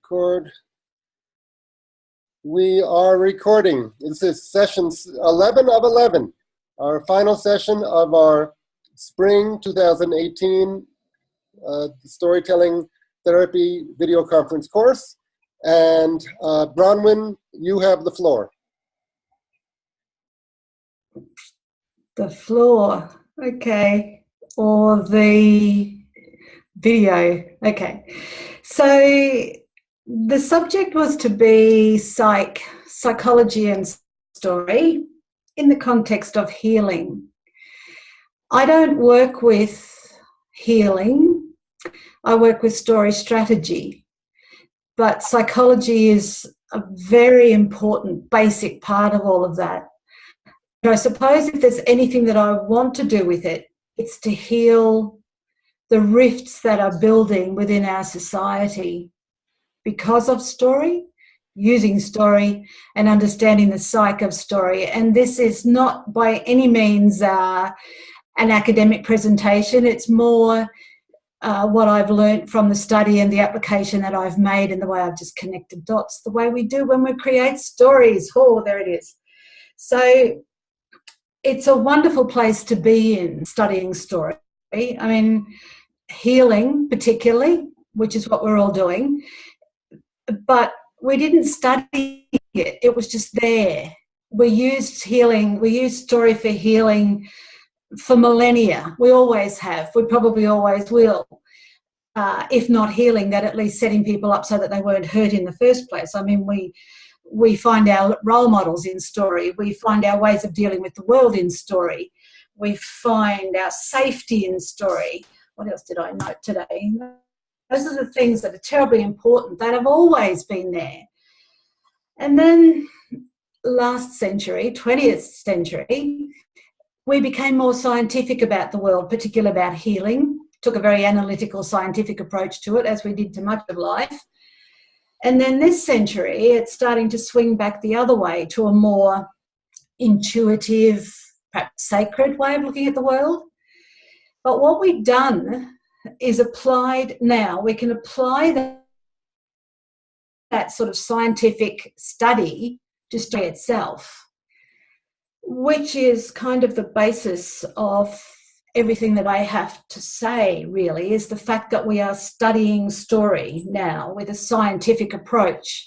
record. We are recording. This is session 11 of 11, our final session of our spring 2018 storytelling therapy video conference course. And Bronwyn, you have the floor. The floor, okay, or the video, okay. So the subject was to be psychology and story in the context of healing. I don't work with healing, I work with story strategy, but psychology is a very important basic part of all of that. I suppose if there's anything that I want to do with it, it's to heal the rifts that are building within our society because of story, using story and understanding the psyche of story. And this is not by any means an academic presentation. It's more what I've learned from the study and the application that I've made and the way I've just connected dots, the way we do when we create stories. Oh, there it is. So it's a wonderful place to be in, studying story. I mean, healing particularly, which is what we're all doing, but we didn't study it. It was just there. We used healing, we used story for healing for millennia. We always have. We probably always will. If not healing, that at least setting people up so that they weren't hurt in the first place. I mean, we find our role models in story. We find our ways of dealing with the world in story. We find our safety in story. What else did I note today? Those are the things that are terribly important, that have always been there. And then last century, 20th century, we became more scientific about the world, particularly about healing. Took a very analytical, scientific approach to it, as we did to much of life. And then this century, it's starting to swing back the other way to a more intuitive, perhaps sacred way of looking at the world. But what we've done is applied now. We can apply that sort of scientific study to story itself, which is kind of the basis of everything that I have to say, really, is the fact that we are studying story now with a scientific approach.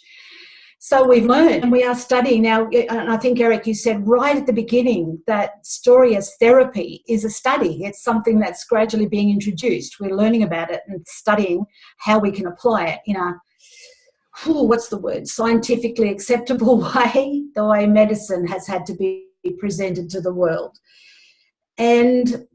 So we've learned and we are studying now, and I think, Eric, you said right at the beginning that story as therapy is a study. It's something that's gradually being introduced. We're learning about it and studying how we can apply it in a, what's the word, scientifically acceptable way, the way medicine has had to be presented to the world. And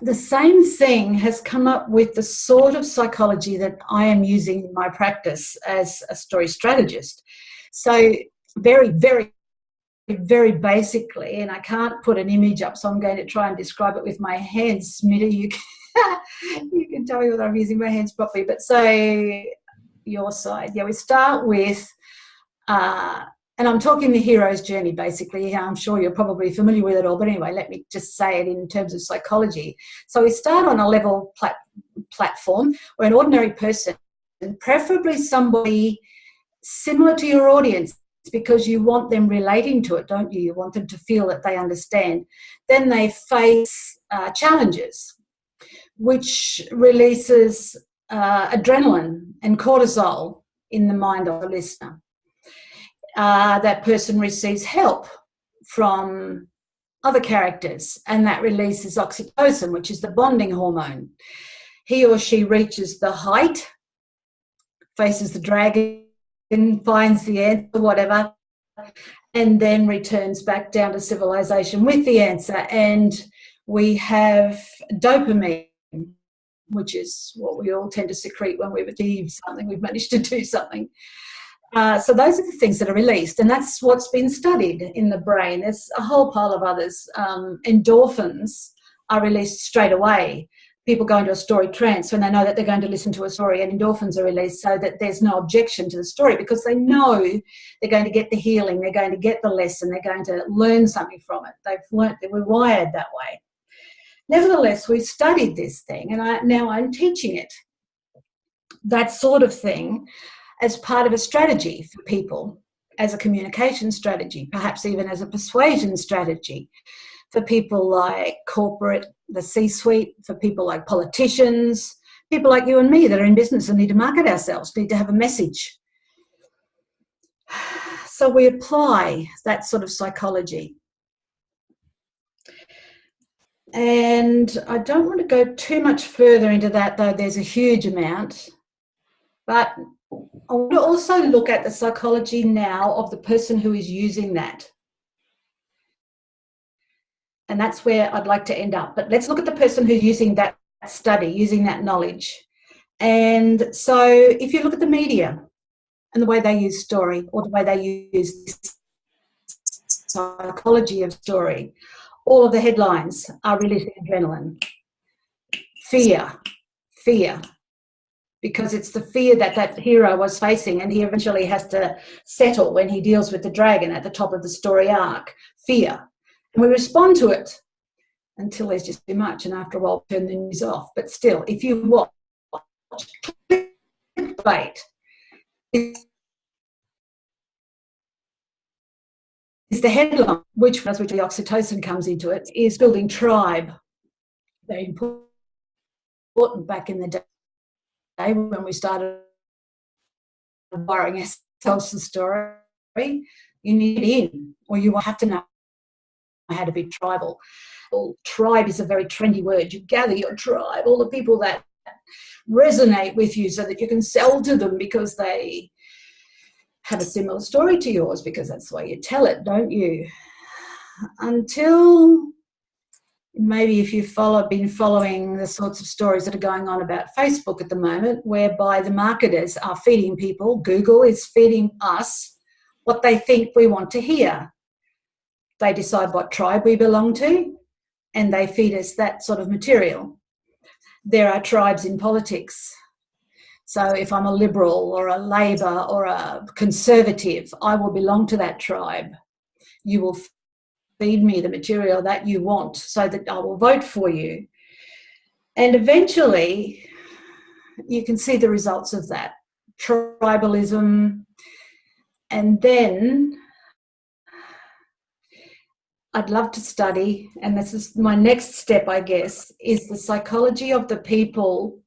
the same thing has come up with the sort of psychology that I am using in my practice as a story strategist. So very, very, very basically, and I can't put an image up, so I'm going to try and describe it with my hands. Smitty, you can tell me whether I'm using my hands properly. But so your side, yeah, we start with, and I'm talking the hero's journey, basically. I'm sure you're probably familiar with it all, but anyway, let me just say it in terms of psychology. So we start on a level platform where an ordinary person, and preferably somebody similar to your audience, because you want them relating to it, don't you? You want them to feel that they understand. Then they face challenges, which releases adrenaline and cortisol in the mind of the listener. That person receives help from other characters, and that releases oxytocin, which is the bonding hormone. He or she reaches the height, faces the dragon, finds the answer, whatever, and then returns back down to civilization with the answer. And we have dopamine, which is what we all tend to secrete when we've achieved something, we've managed to do something. So those are the things that are released, and that's what's been studied in the brain. There's a whole pile of others. Endorphins are released straight away. People go into a story trance when they know that they're going to listen to a story, and endorphins are released so that there's no objection to the story, because they know they're going to get the healing, they're going to get the lesson, they're going to learn something from it. They've learnt, they were wired that way. Nevertheless, we studied this thing, and now I'm teaching it. That sort of thing. as part of a strategy for people, as a communication strategy, perhaps even as a persuasion strategy for people like corporate, the C-suite, for people like politicians, people like you and me that are in business and need to market ourselves, need to have a message. So we apply that sort of psychology. And I don't want to go too much further into that, though there's a huge amount. But I want to also look at the psychology now of the person who is using that. And that's where I'd like to end up. But let's look at the person who's using that study, using that knowledge. And so if you look at the media and the way they use story, or the way they use this psychology of story, all of the headlines are releasing adrenaline. Fear, fear. Because it's the fear that that hero was facing, and he eventually has to settle when he deals with the dragon at the top of the story arc. Fear. And we respond to it until there's just too much, and after a while turn the news off. But still, if you watch clickbait, is the headline, which the oxytocin comes into it, is building tribe. Very important back in the day when we started wiring ourselves the story. You need in, or you have to know how to be tribal. Well, tribe is a very trendy word. You gather your tribe, all the people that resonate with you, so that you can sell to them because they have a similar story to yours, because that's the way you tell it, don't you? Until maybe if you've been following the sorts of stories that are going on about Facebook at the moment, whereby the marketers are feeding people, Google is feeding us what they think we want to hear. They decide what tribe we belong to, and they feed us that sort of material. There are tribes in politics. So if I'm a Liberal or a Labor or a Conservative, I will belong to that tribe. You will feed me the material that you want so that I will vote for you. And eventually, you can see the results of that. Tribalism. And then I'd love to study, and this is my next step, I guess, is the psychology of the people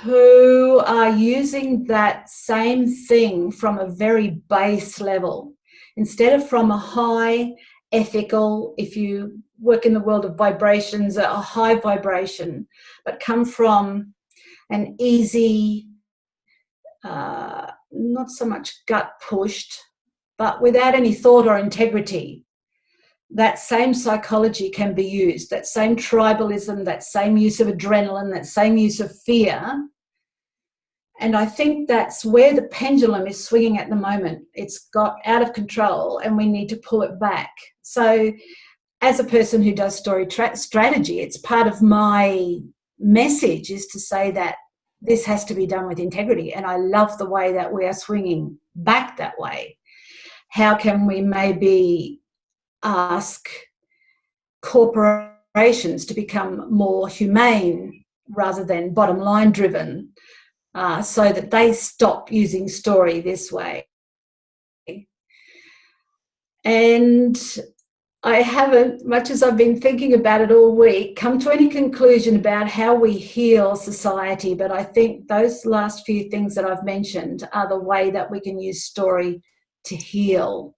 who are using that same thing from a very base level, instead of from a high ethical, if you work in the world of vibrations, a high vibration, but come from an easy, not so much gut pushed, but without any thought or integrity. That same psychology can be used, that same tribalism, that same use of adrenaline, that same use of fear. And I think that's where the pendulum is swinging at the moment. It's got out of control and we need to pull it back. So as a person who does story strategy, it's part of my message is to say that this has to be done with integrity. And I love the way that we are swinging back that way. How can we maybe ask corporations to become more humane rather than bottom line driven, so that they stop using story this way? And I haven't, much as I've been thinking about it all week, come to any conclusion about how we heal society, but I think those last few things that I've mentioned are the way that we can use story to heal.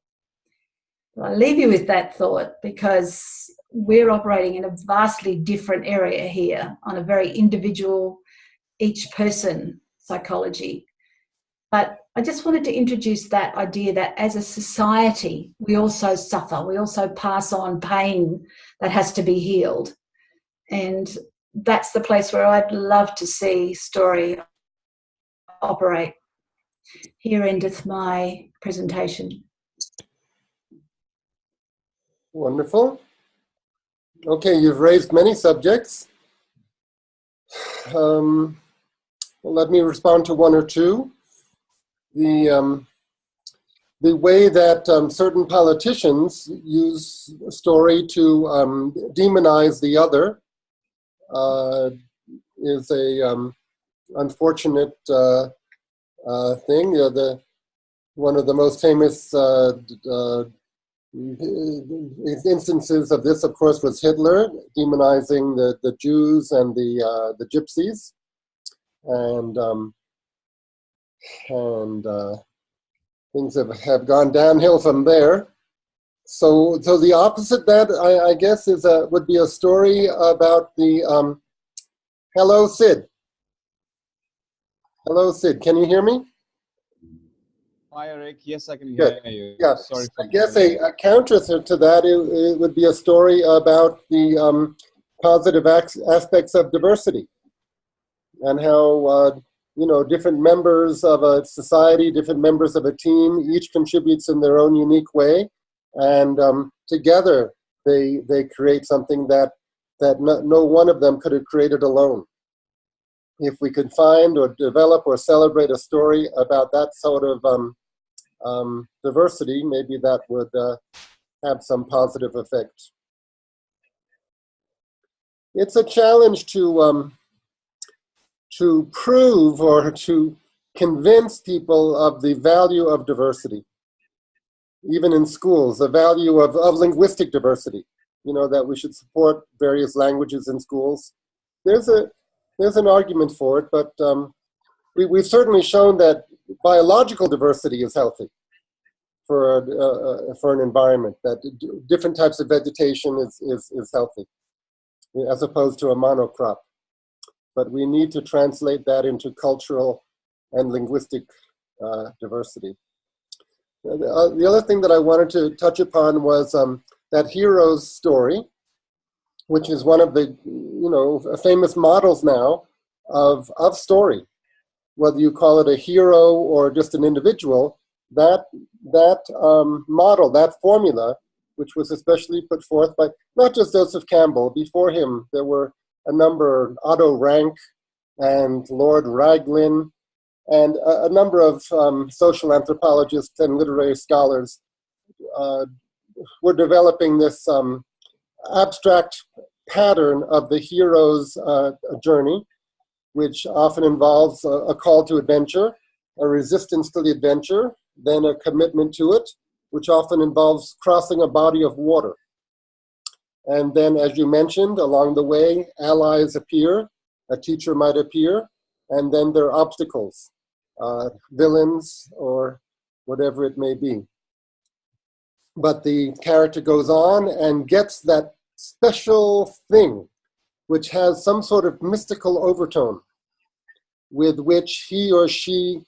I'll leave you with that thought, because we're operating in a vastly different area here on a very individual, each person psychology. But I just wanted to introduce that idea that as a society, we also suffer. We also pass on pain that has to be healed. And that's the place where I'd love to see story operate. Here endeth my presentation. Wonderful. Okay, you've raised many subjects. Well, let me respond to one or two. The way that certain politicians use story to demonize the other is a unfortunate thing. One of the most famous instances of this, of course, was Hitler demonizing the Jews and the Gypsies, and things have gone downhill from there. So the opposite that I guess would be a story about the hello Sid. Hello Sid, can you hear me? Hi Eric, yes I can hear you. Yeah, sorry for I guess a counter to that it would be a story about the positive aspects of diversity and how different members of a society, different members of a team, each contributes in their own unique way, and together they create something that no one of them could have created alone. If we could find or develop or celebrate a story about that sort of diversity, maybe that would have some positive effect. It's a challenge to prove or to convince people of the value of diversity, even in schools, the value of linguistic diversity, that we should support various languages in schools. There's an argument for it, but we've certainly shown that biological diversity is healthy for an environment, that different types of vegetation is healthy, as opposed to a monocrop. But we need to translate that into cultural and linguistic diversity. The other thing that I wanted to touch upon was that hero's story, which is one of the famous models now of story. Whether you call it a hero or just an individual, that model, that formula, which was especially put forth by not just Joseph Campbell. Before him, there were a number, Otto Rank and Lord Raglan, and a number of social anthropologists and literary scholars were developing this abstract pattern of the hero's journey, which often involves a call to adventure, a resistance to the adventure, then a commitment to it, which often involves crossing a body of water. And then, as you mentioned, along the way, allies appear, a teacher might appear, and then there are obstacles, villains, or whatever it may be. But the character goes on and gets that special thing, which has some sort of mystical overtone, with which he or she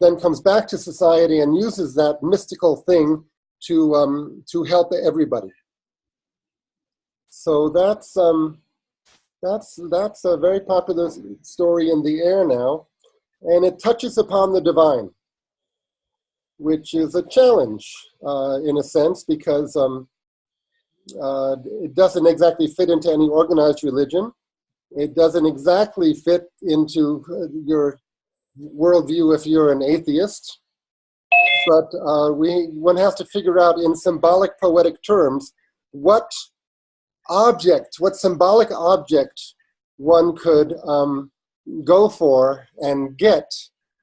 then comes back to society and uses that mystical thing to help everybody. So that's a very popular story in the air now, and it touches upon the divine, which is a challenge in a sense, because it doesn't exactly fit into any organized religion. It doesn't exactly fit into your worldview if you're an atheist. But one has to figure out in symbolic poetic terms what symbolic object one could go for and get,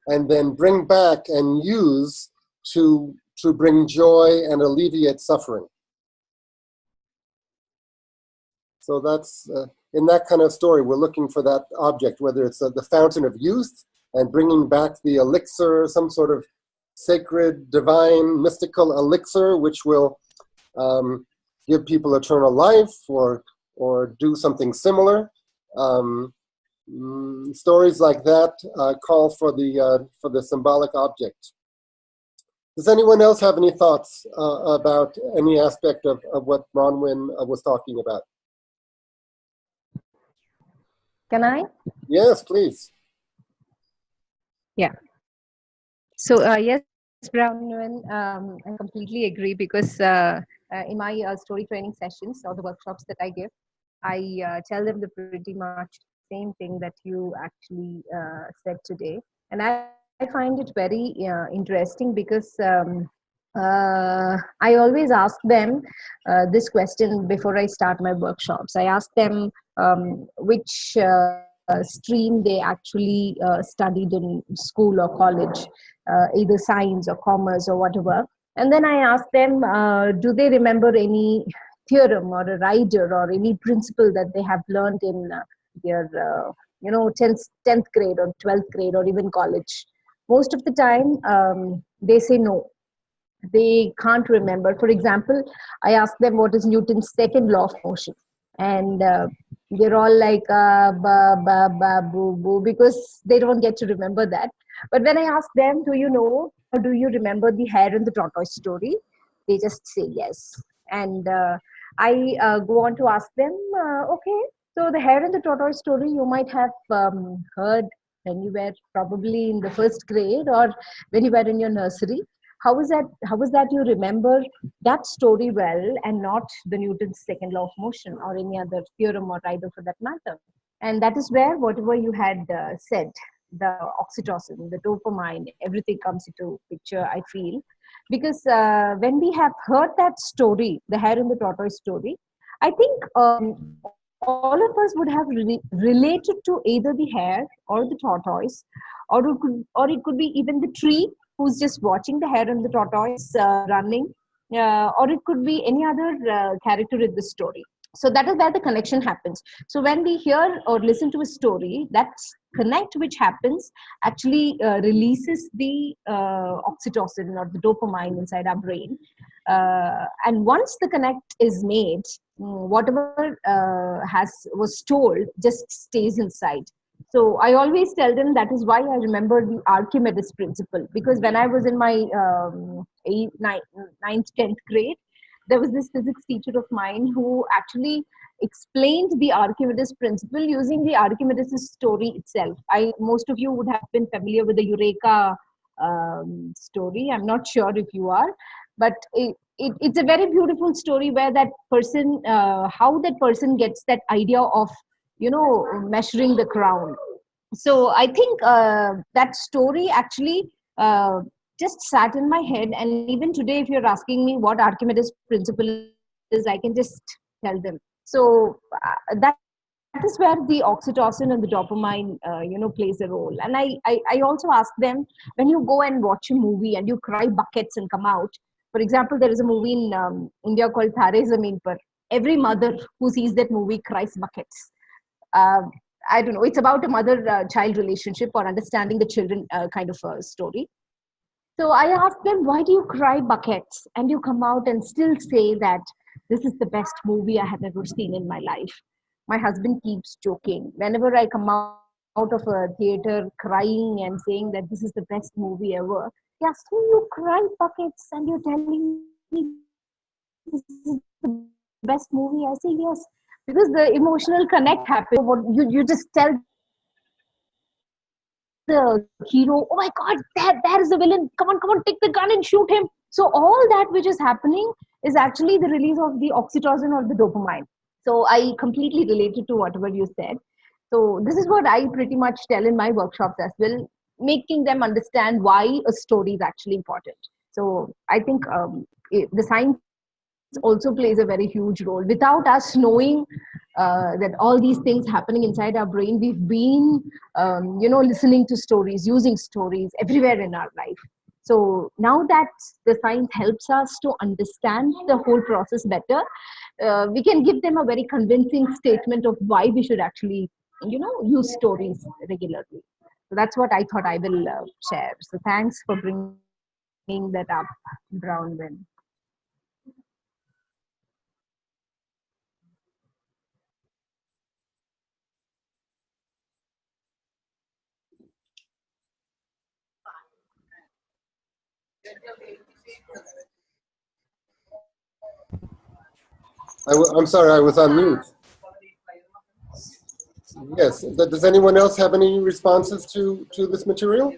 and then bring back and use to bring joy and alleviate suffering. So that's, in that kind of story, we're looking for that object, whether it's the fountain of youth and bringing back the elixir, some sort of sacred, divine, mystical elixir, which will give people eternal life or do something similar. Stories like that call for the symbolic object. Does anyone else have any thoughts about any aspect of what Bronwyn was talking about? Can I? Yes, please. Yeah. So yes, Bronwyn, I completely agree, because in my story training sessions or the workshops that I give, I tell them the pretty much same thing that you actually said today. And I find it very interesting, because I always ask them this question before I start my workshops. I ask them which stream they actually studied in school or college, either science or commerce or whatever. And then I asked them, do they remember any theorem or a rider or any principle that they have learned in their, 10th grade or 12th grade or even college? Most of the time, they say no. They can't remember. For example, I asked them what is Newton's second law of motion, and they're all like ba ba ba boo boo, because they don't get to remember that. But when I ask them, do you know or do you remember the hare and the tortoise story, they just say yes. And I go on to ask them, okay, so the hare and the tortoise story you might have heard when you were probably in the first grade or when you were in your nursery. How is that you remember that story well and not the Newton's second law of motion or any other theorem or rider for that matter? And that is where whatever you had said, the oxytocin, the dopamine, everything comes into picture, I feel. Because when we have heard that story, the hare and the tortoise story, I think all of us would have related to either the hare or the tortoise, or it could be even the tree who's just watching the hare and the tortoise running, or it could be any other character in the story. So that is where the connection happens. So when we hear or listen to a story, that connect which happens actually releases the oxytocin or the dopamine inside our brain. And once the connect is made, whatever was told just stays inside. So I always tell them that is why I remember the Archimedes principle, because when I was in my 9th, 10th grade, there was this physics teacher of mine who actually explained the Archimedes principle using the Archimedes story itself. Most of you would have been familiar with the Eureka story. I'm not sure if you are, but it's a very beautiful story where that person, how that person gets that idea of, measuring the crown. So I think that story actually just sat in my head, and even today if you're asking me what Archimedes principle is, I can just tell them. So that is where the oxytocin and the dopamine plays a role. And I also ask them, when you go and watch a movie and you cry buckets and come out, for example, there is a movie in India called Thare Zameen Par. Every mother who sees that movie cries buckets. I don't know, it's about a mother-child relationship or understanding the children kind of a story. So I asked them, why do you cry buckets? And you come out and still say that this is the best movie I have ever seen in my life. My husband keeps joking. Whenever I come out of a theater crying and saying that this is the best movie ever, he asks me, you cry buckets and you're telling me this is the best movie? I say yes. Because the emotional connect happens. You just tell the hero, oh my god, there is the villain, come on, take the gun and shoot him. So all that which is happening is actually the release of the oxytocin or the dopamine. So I completely related to whatever you said. So this is what I pretty much tell in my workshops as well, making them understand why a story is actually important. So I think the science also plays a very huge role. Without us knowing that all these things happening inside our brain, we've been listening to stories, using stories everywhere in our life. So now that the science helps us to understand the whole process better, we can give them a very convincing statement of why we should actually use stories regularly. So that's what I thought I will share. So thanks for bringing that up, Brownwin. I'm sorry, I was on mute. Yes, does anyone else have any responses to this material?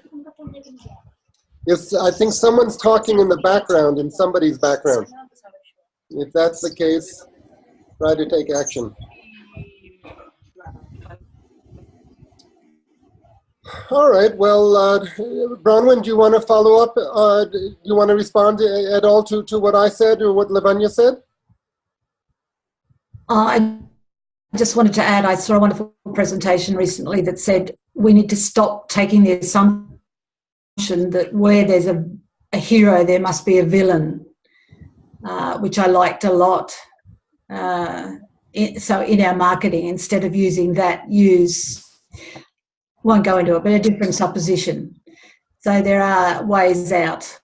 Yes, I think someone's talking in the background, in somebody's background. If that's the case, try to take action. All right, well, Bronwyn, do you want to follow up? Do you want to respond at all to what I said or what Lavanya said? I just wanted to add, I saw a wonderful presentation recently that said we need to stop taking the assumption that where there's a hero, there must be a villain, which I liked a lot. So in our marketing, instead of using that, won't go into it, but a different supposition. So there are ways out.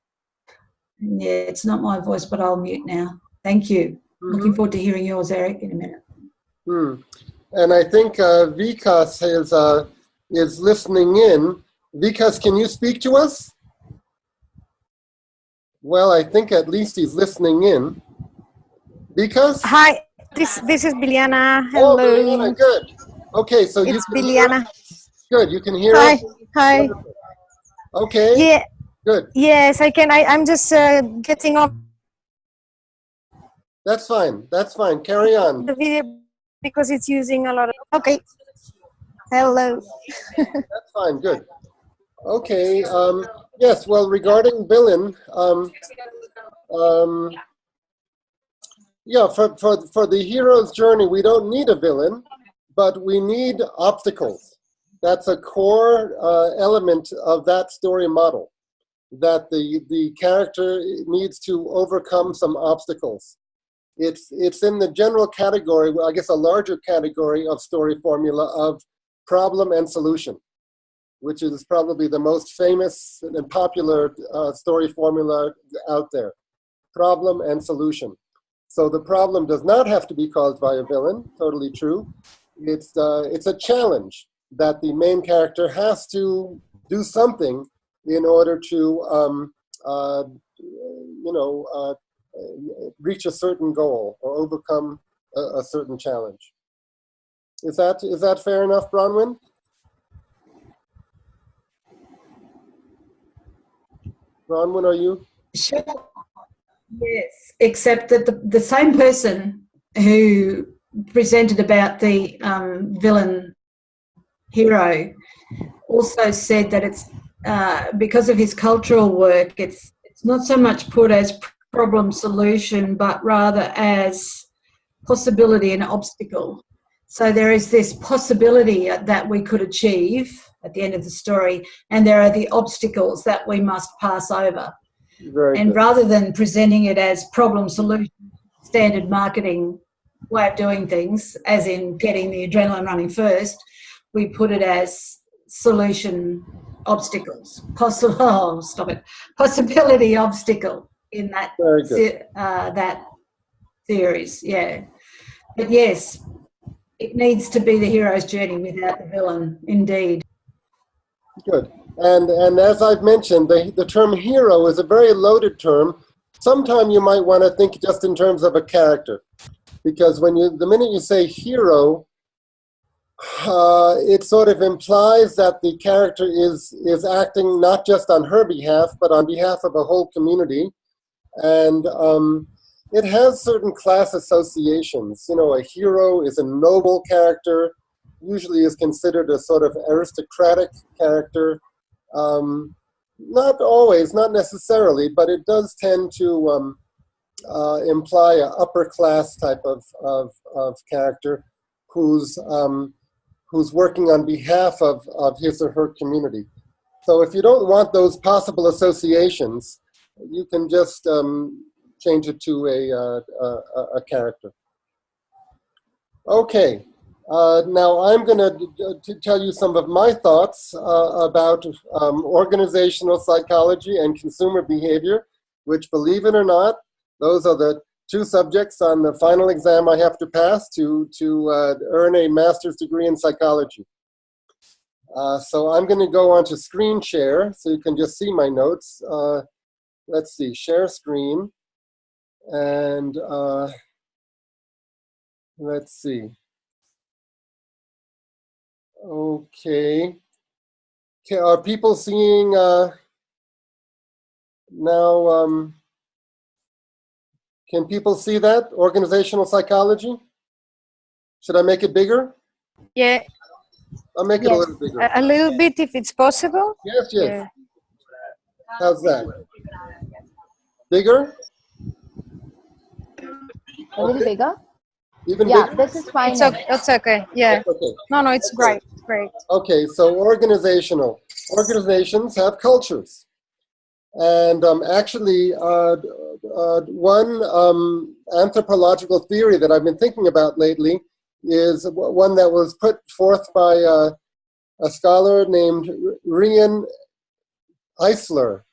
Yeah, it's not my voice, but I'll mute now. Thank you. Looking forward to hearing yours, Eric, in a minute. And I think Vikas is listening in. Vikas, can you speak to us? Well, I think at least he's listening in. Vikas? Hi, this is Biliana. Hello. Oh, Biliana, good. Okay, so it's Biliana. Good, you can hear us? Hi. Wonderful. Okay. Yeah. Good. Yes, I can. I'm just getting off. That's fine. That's fine. Carry on. The video because it's using a lot of. Okay. Hello. That's fine. Good. Okay. Yes. Well, regarding villain, yeah, for the hero's journey, we don't need a villain, but we need obstacles. That's a core element of that story model, that the character needs to overcome some obstacles. It's in the general category, I guess a larger category of story formula of problem and solution, which is probably the most famous and popular story formula out there. Problem and solution. So the problem does not have to be caused by a villain, totally true. It's a challenge that the main character has to do something in order to reach a certain goal or overcome a certain challenge. Is that fair enough, Bronwyn? Bronwyn, are you? Sure. Yes, except that the same person who presented about the villain hero also said that it's because of his cultural work, it's not so much put as problem solution, but rather as possibility and obstacle. So there is this possibility that we could achieve at the end of the story, and there are the obstacles that we must pass over. Very and good. Rather than presenting it as problem solution, standard marketing way of doing things, as in getting the adrenaline running first, we put it as solution obstacles. Possibility obstacle in that that series. Yeah, but yes, it needs to be the hero's journey without the villain. Indeed. Good. And as I've mentioned, the term hero is a very loaded term. Sometime you might want to think just in terms of a character, because the minute you say hero, it sort of implies that the character is acting not just on her behalf, but on behalf of a whole community. And it has certain class associations. You know, a hero is a noble character, usually is considered a sort of aristocratic character. Not always, not necessarily, but it does tend to imply an upper class type of character who's working on behalf of his or her community. So if you don't want those possible associations, you can just change it to a character. Okay. Now I'm going to tell you some of my thoughts about organizational psychology and consumer behavior, which, believe it or not, those are the two subjects on the final exam I have to pass to earn a master's degree in psychology. So I'm going to go on to screen share so you can just see my notes. Let's see, share screen, and let's see. Okay. Are people seeing now? Can people see that? Organizational psychology? Should I make it bigger? Yeah. I'll make it a little bigger. A little bit if it's possible. Yes, yes. Yeah. How's that? Bigger? A little bigger? Even Yeah, bigger? this is fine. It's okay. Yeah. Okay. No, it's Okay. great. It's great. Okay, so organizational. Organizations have cultures. And actually, one anthropological theory that I've been thinking about lately is one that was put forth by a scholar named Rian Eisler.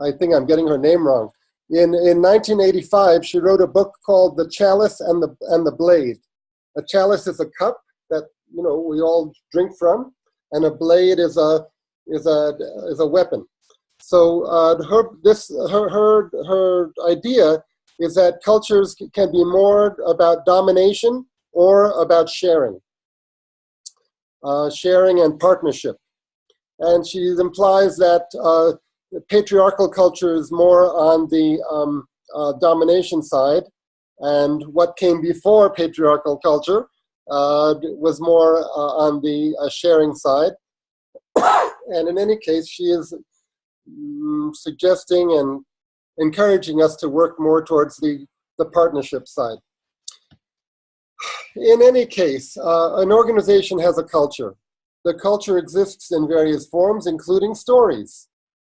I think I'm getting her name wrong. In 1985, she wrote a book called "The Chalice and the Blade." A chalice is a cup that we all drink from, and a blade is a weapon. So her idea is that cultures can be more about domination or about sharing and partnership. And she implies that patriarchal culture is more on the domination side, and what came before patriarchal culture was more on the sharing side. And in any case, she is suggesting and encouraging us to work more towards the partnership side. In any case, an organization has a culture. The culture exists in various forms, including stories.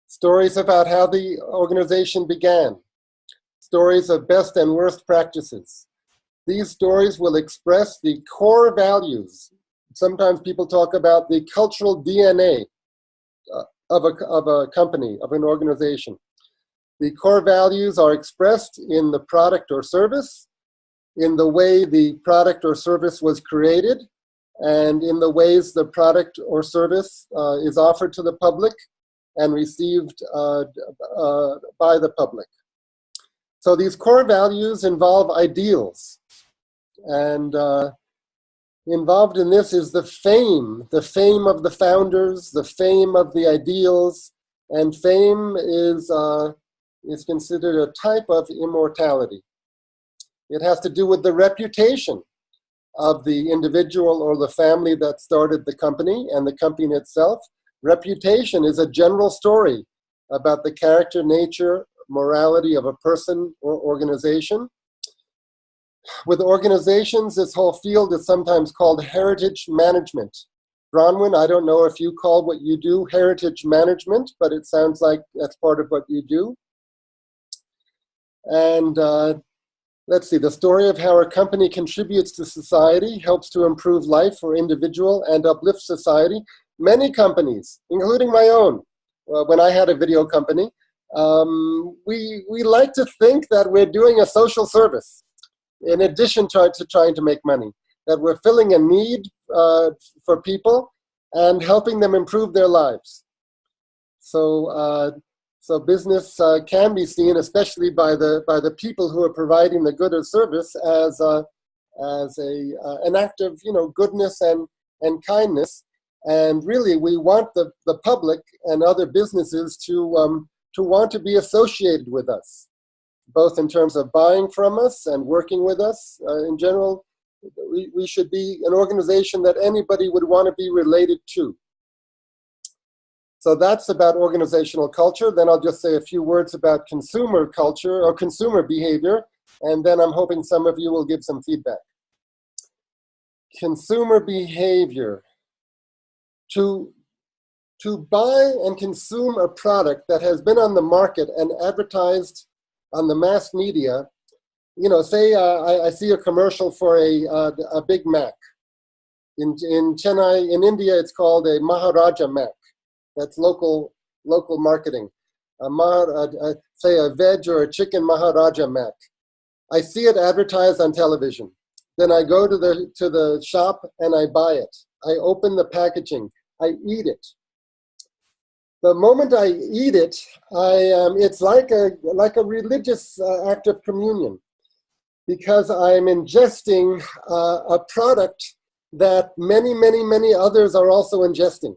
Stories about how the organization began. Stories of best and worst practices. These stories will express the core values. Sometimes people talk about the cultural DNA of a company, of an organization. The core values are expressed in the product or service, in the way the product or service was created, and in the ways the product or service is offered to the public and received by the public. So these core values involve ideals. And involved in this is the fame of the founders, the fame of the ideals, and fame is considered a type of immortality. It has to do with the reputation of the individual or the family that started the company and the company itself. Reputation is a general story about the character, nature, morality of a person or organization. With organizations, this whole field is sometimes called heritage management. Bronwyn, I don't know if you call what you do heritage management, but it sounds like that's part of what you do. And let's see, the story of how a company contributes to society, helps to improve life for individual and uplift society. Many companies, including my own, when I had a video company, we like to think that we're doing a social service in addition to trying to make money, that we're filling a need for people and helping them improve their lives. So business can be seen, especially by the people who are providing the good or service, as an act of goodness and kindness. And really, we want the public and other businesses to want to be associated with us, both in terms of buying from us and working with us. In general, we should be an organization that anybody would want to be related to. So that's about organizational culture. Then I'll just say a few words about consumer culture or consumer behavior, and then I'm hoping some of you will give some feedback. Consumer behavior. To buy and consume a product that has been on the market and advertised on the mass media, say I see a commercial for a Big Mac. In Chennai, in India, it's called a Maharaja Mac. That's local marketing. Say a veg or a chicken Maharaja Mac. I see it advertised on television. Then I go to the shop and I buy it. I open the packaging. I eat it. The moment I eat it, it's like a religious act of communion, because I'm ingesting a product that many, many, many others are also ingesting.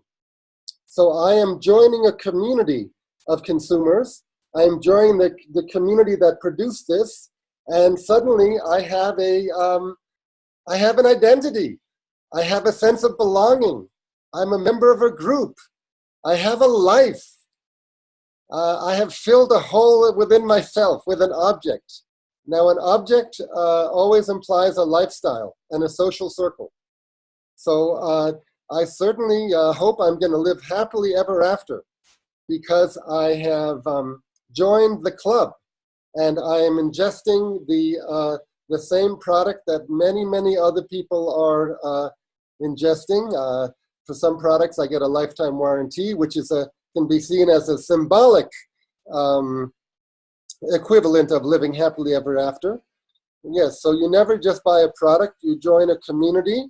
So I am joining a community of consumers. I'm joining the community that produced this, and suddenly I have an identity. I have a sense of belonging. I'm a member of a group. I have a life. I have filled a hole within myself with an object Now, an object always implies a lifestyle and a social circle. So I certainly hope I'm going to live happily ever after, because I have joined the club and I am ingesting the same product that many, many other people are ingesting. For some products, I get a lifetime warranty, which is can be seen as a symbolic equivalent of living happily ever after. Yes, so you never just buy a product, you join a community,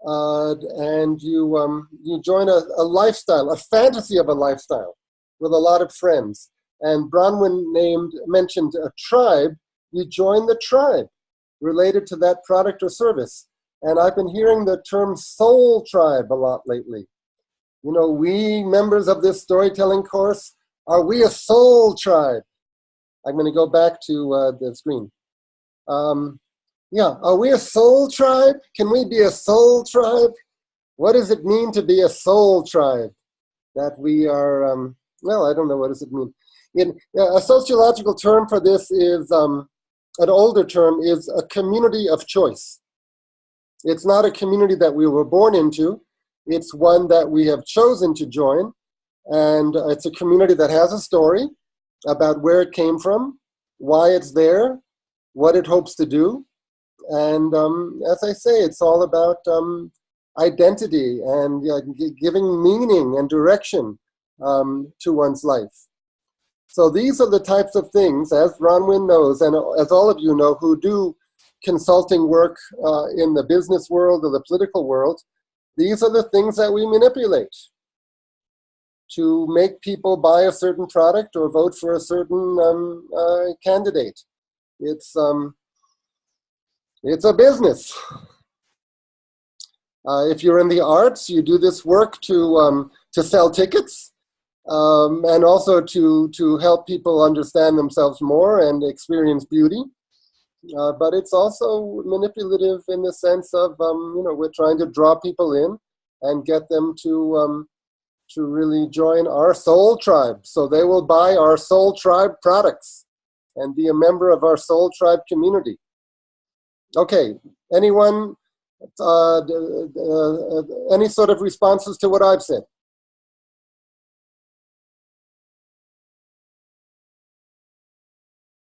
and you join a lifestyle, a fantasy of a lifestyle with a lot of friends. And Bronwyn mentioned a tribe. You join the tribe related to that product or service. And I've been hearing the term soul tribe a lot lately. You know, we members of this storytelling course, are we a soul tribe? I'm going to go back to the screen. Yeah, are we a soul tribe? Can we be a soul tribe? What does it mean to be a soul tribe? That we are, well, I don't know, what does it mean? A sociological term for this is, an older term is a community of choice. It's not a community that we were born into. It's one that we have chosen to join. And it's a community that has a story about where it came from, why it's there, what it hopes to do. And as I say, it's all about identity and giving meaning and direction to one's life. So these are the types of things, as Bronwyn knows, and as all of you know who do consulting work in the business world or the political world, these are the things that we manipulate to make people buy a certain product or vote for a certain candidate. It's a business. If you're in the arts, you do this work to sell tickets and also to help people understand themselves more and experience beauty. But it's also manipulative in the sense of, we're trying to draw people in and get them to really join our soul tribe. So they will buy our soul tribe products and be a member of our soul tribe community. Okay, anyone, any sort of responses to what I've said?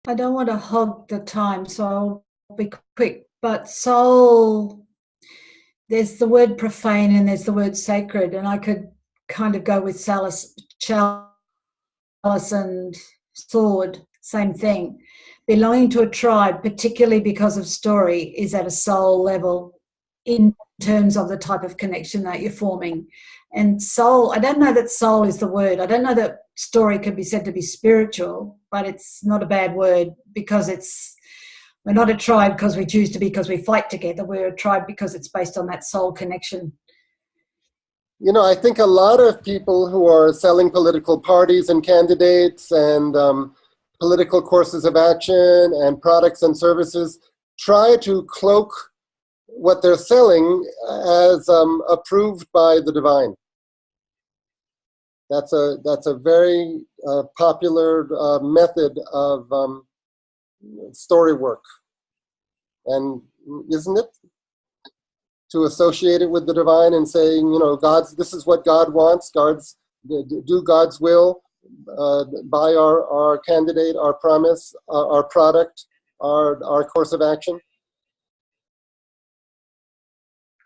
I don't want to hog the time, so I'll be quick. But soul, there's the word profane and there's the word sacred, and I could kind of go with chalice and sword, same thing. Belonging to a tribe, particularly because of story, is at a soul level in terms of the type of connection that you're forming. And soul, I don't know that soul is the word. I don't know that story could be said to be spiritual, but it's not a bad word because we're not a tribe because we choose to be, because we fight together. We're a tribe because it's based on that soul connection. You know, I think a lot of people who are selling political parties and candidates and political courses of action and products and services try to cloak what they're selling as approved by the divine. That's a very popular method of story work, and isn't it? To associate it with the divine and saying, this is what God wants. Do God's will. Buy our candidate, our promise, our product, our course of action.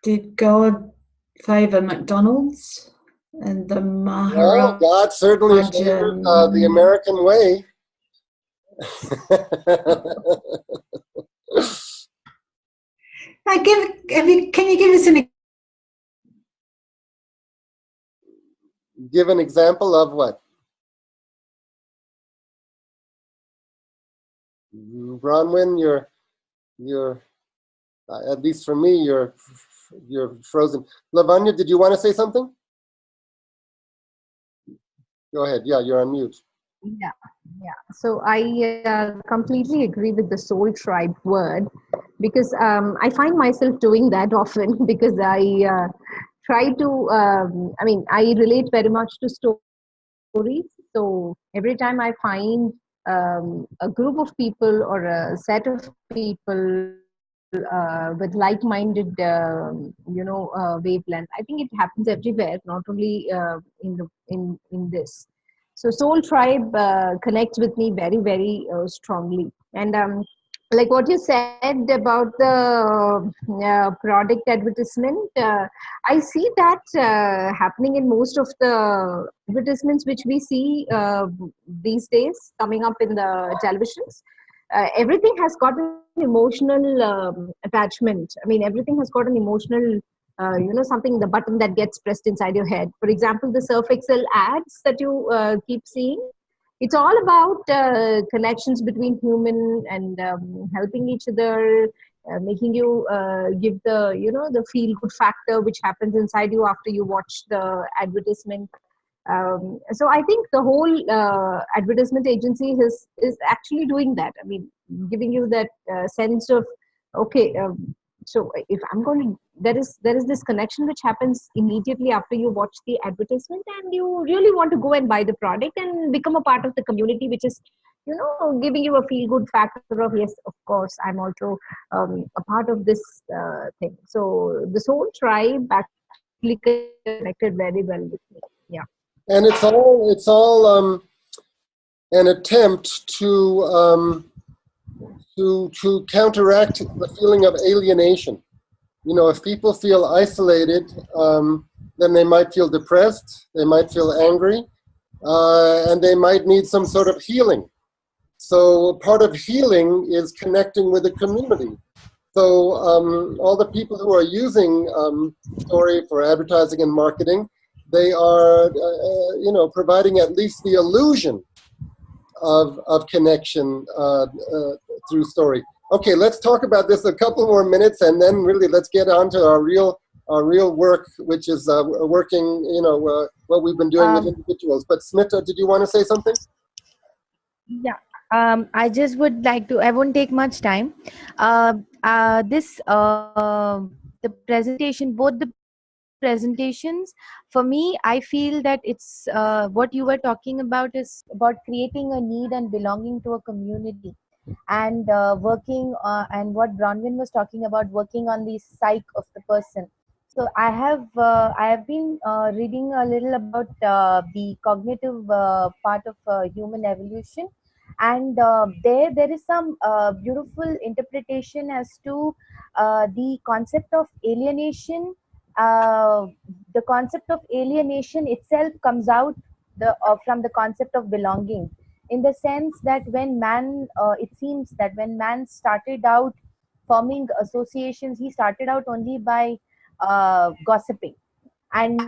Did God favor McDonald's and the Maharaja? Well, God certainly favored the American way. Can you give us give an example of what? Bronwyn, you're at least for me, you're frozen. Lavanya, did you want to say something? Go ahead. Yeah, you're on mute. Yeah. So I completely agree with the soul tribe word, because I find myself doing that often because I try to, I relate very much to stories. So every time I find a group of people or a set of people with like-minded, wavelength. I think it happens everywhere, not only in this. So Soul Tribe connects with me very, very strongly. And like what you said about the product advertisement, I see that happening in most of the advertisements which we see these days coming up in the televisions. Everything has got an emotional attachment. I mean, everything has got an emotional, something, the button that gets pressed inside your head. For example, the Surf Excel ads that you keep seeing, it's all about connections between human and helping each other, making you give the, the feel good factor which happens inside you after you watch the advertisement. So I think the whole advertisement agency is actually doing that. I mean, giving you that sense of, okay, so if I'm going to, there is this connection which happens immediately after you watch the advertisement, and you really want to go and buy the product and become a part of the community, which is, giving you a feel good factor of, yes, of course, I'm also a part of this thing. So this whole tribe actually connected very well with me. Yeah. And it's all an attempt to counteract the feeling of alienation. If people feel isolated, then they might feel depressed, they might feel angry, and they might need some sort of healing. So part of healing is connecting with the community. So all the people who are using Story for advertising and marketing, they are, providing at least the illusion of connection through Story. Okay, let's talk about this a couple more minutes, and then really let's get on to our real work, which is working, what we've been doing with individuals. But Smita, did you want to say something? Yeah. I just would like to, I won't take much time. The presentation, both the presentations, for me, I feel that it's what you were talking about is about creating a need and belonging to a community, and working and what Bronwyn was talking about, working on the psyche of the person. So I have been reading a little about the cognitive part of human evolution, and there is some beautiful interpretation as to the concept of alienation. The concept of alienation itself comes out from the concept of belonging, in the sense that when man, it seems that when man started out forming associations, he started out only by gossiping and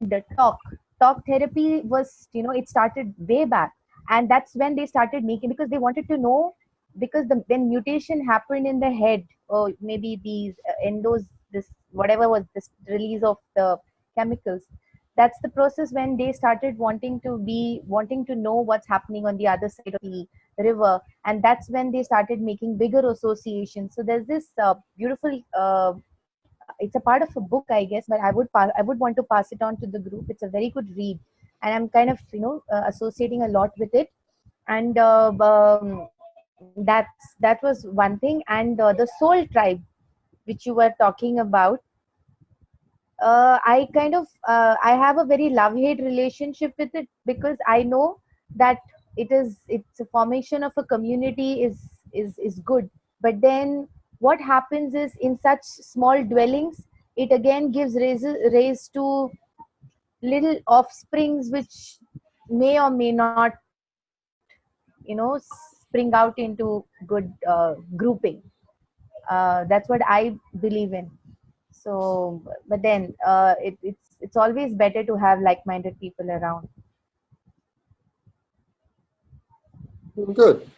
the talk therapy was, it started way back, and that's when they started making, because they wanted to know, because when mutation happened in the head, or maybe these endos, this whatever was this release of the chemicals, that's the process when they started wanting to know what's happening on the other side of the river, and that's when they started making bigger associations. So there's this beautiful it's a part of a book, I guess, but I would want to pass it on to the group. It's a very good read, and I'm kind of associating a lot with it. And that was one thing. And the Soul Tribe, which you were talking about, I kind of I have a very love-hate relationship with it, because I know that it's a formation of a community is good, but then what happens is, in such small dwellings, it again gives rise to little offsprings which may or may not, spring out into good grouping. That's what I believe in. So, but then it's always better to have like-minded people around. Good.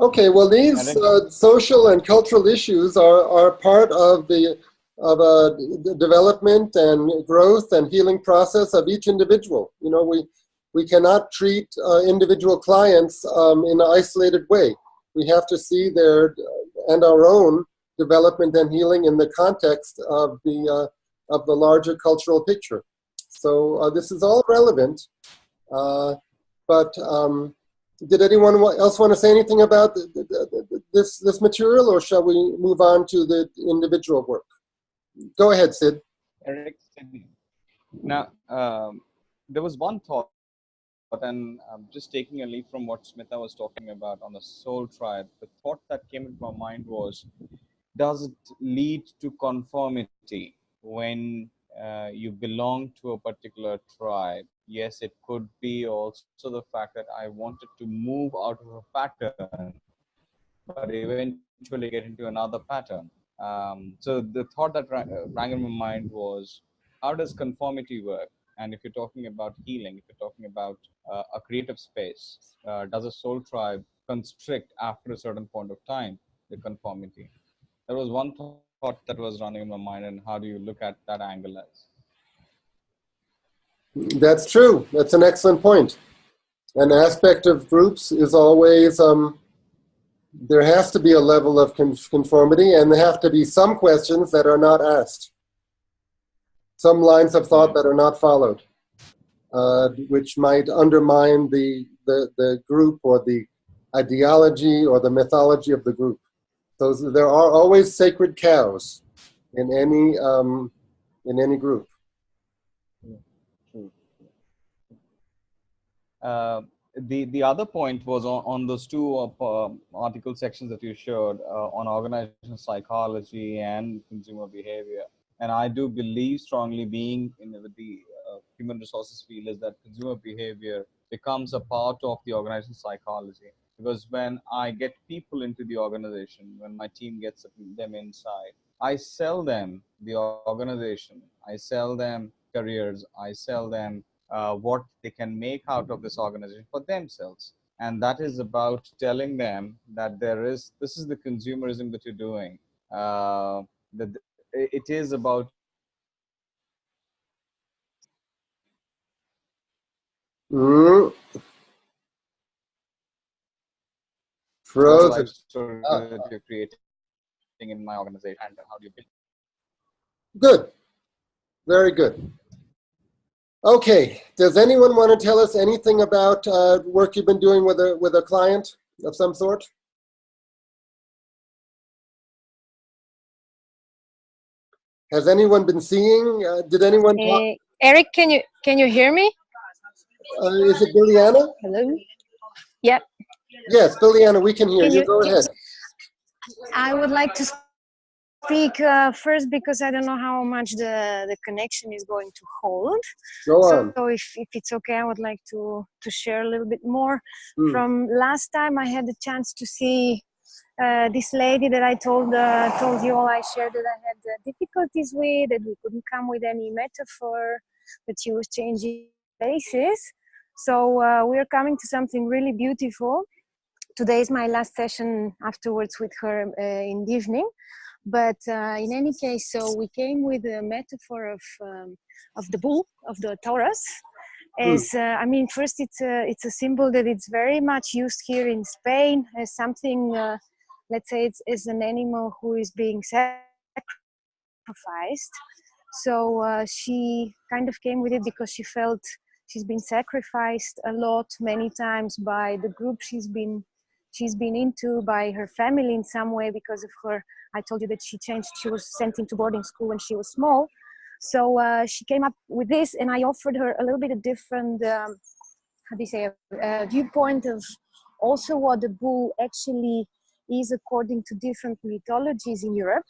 Okay, well, these social and cultural issues are part of the development and growth and healing process of each individual. We cannot treat individual clients in an isolated way. We have to see their and our own development and healing in the context of the larger cultural picture. So this is all relevant, but Did anyone else want to say anything about this material, or shall we move on to the individual work? Go ahead, Sid. Eric, now there was one thought, and just taking a lead from what Smita was talking about on the soul tribe, the thought that came into my mind was, does it lead to conformity when you belong to a particular tribe? Yes, it could be also the fact that I wanted to move out of a pattern, but eventually get into another pattern. So the thought that rang in my mind was, how does conformity work? And if you're talking about healing, if you're talking about a creative space, does a soul tribe constrict after a certain point of time the conformity? There was one thought that was running in my mind, and how do you look at that angle as? That's true. That's an excellent point. An aspect of groups is always there has to be a level of conformity, and there have to be some questions that are not asked, some lines of thought that are not followed, which might undermine the group or the ideology or the mythology of the group. So there are always sacred cows in any group. True. The other point was on those two article sections that you showed on organizational psychology and consumer behavior. And I do believe strongly, being with the human resources field, is that consumer behavior becomes a part of the organizational psychology. Because when I get people into the organization, when my team gets them inside, I sell them the organization, I sell them careers, I sell them what they can make out of this organization for themselves. And that is about telling them that this is the consumerism that you're doing. That it is about Frozen. life story that you're creating in my organization, and how do you build. Good. Very good. Okay. Does anyone want to tell us anything about work you've been doing with a client of some sort? Has anyone been seeing? Did anyone talk? Eric, can you hear me? Is it Billiana? Hello. Yeah. Yes, Billiana, we can hear you. Go ahead. I would like to speak first because I don't know how much the connection is going to hold. Go on. So if it's okay, I would like to share a little bit more. From last time I had the chance to see this lady that I told you all, I shared that I had difficulties with, that we couldn't come with any metaphor, that she was changing places. So we're coming to something really beautiful. Today is my last session afterwards with her in the evening. But in any case, so we came with a metaphor of the bull, of the Taurus. As I mean, first it's a symbol that it's very much used here in Spain as something. Let's say it's as an animal who is being sacrificed. So she kind of came with it because she felt she's been sacrificed a lot, many times, by the group she's been into, by her family in some way, because of her. I told you that she was sent into boarding school when she was small. So she came up with this, and I offered her a little bit of different, how do you say, viewpoint of also what the bull actually is according to different mythologies in Europe,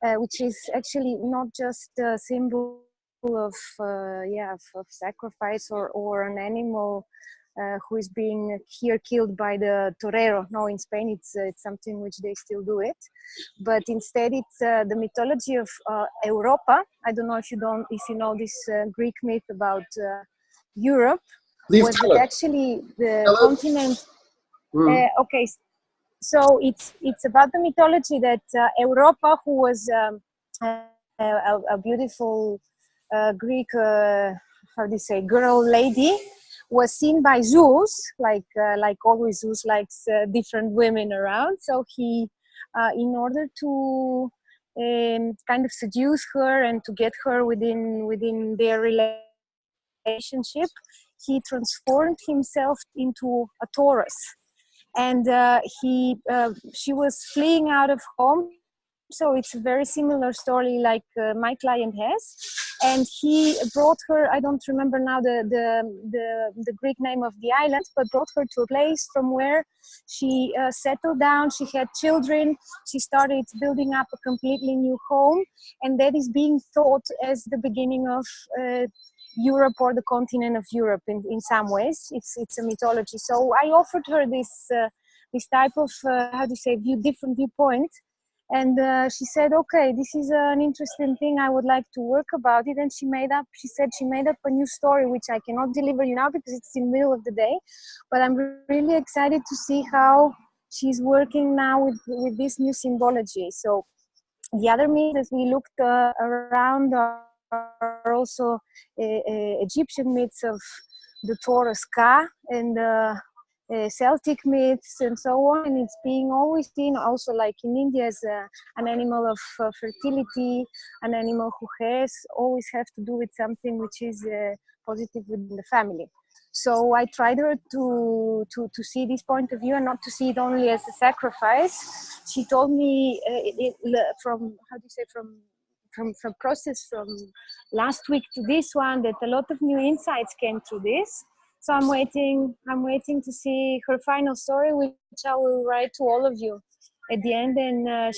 which is actually not just a symbol of sacrifice or an animal who is being here killed by the torero. No, in Spain it's something which they still do it, but instead it's the mythology of Europa. I don't know if you know this Greek myth about Europe. Please was tell us. Actually the Tell us. continent. Okay, so it's about the mythology that Europa, who was a beautiful Greek, how do you say, girl lady, was seen by Zeus, like always Zeus likes different women around. So he, in order to kind of seduce her and to get her within their relationship, he transformed himself into a Taurus. And she was fleeing out of home. So it's a very similar story like my client has. And he brought her, I don't remember now the Greek name of the island, but brought her to a place from where she settled down. She had children. She started building up a completely new home. And that is being thought as the beginning of Europe, or the continent of Europe in some ways. It's a mythology. So I offered her this type of, different viewpoint. And she said, okay, this is an interesting thing. I would like to work about it. And she said she made up a new story, which I cannot deliver you now because it's in the middle of the day. But I'm really excited to see how she's working now with this new symbology. So the other myths, as we looked around, are also Egyptian myths of the Taurus Ka, and Celtic myths and so on, and it's being always seen also like in India as an animal of fertility, an animal who always have to do with something which is positive within the family. So I tried her to see this point of view and not to see it only as a sacrifice. She told me from process from last week to this one that a lot of new insights came through this. So I'm waiting to see her final story, which I will write to all of you at the end. And I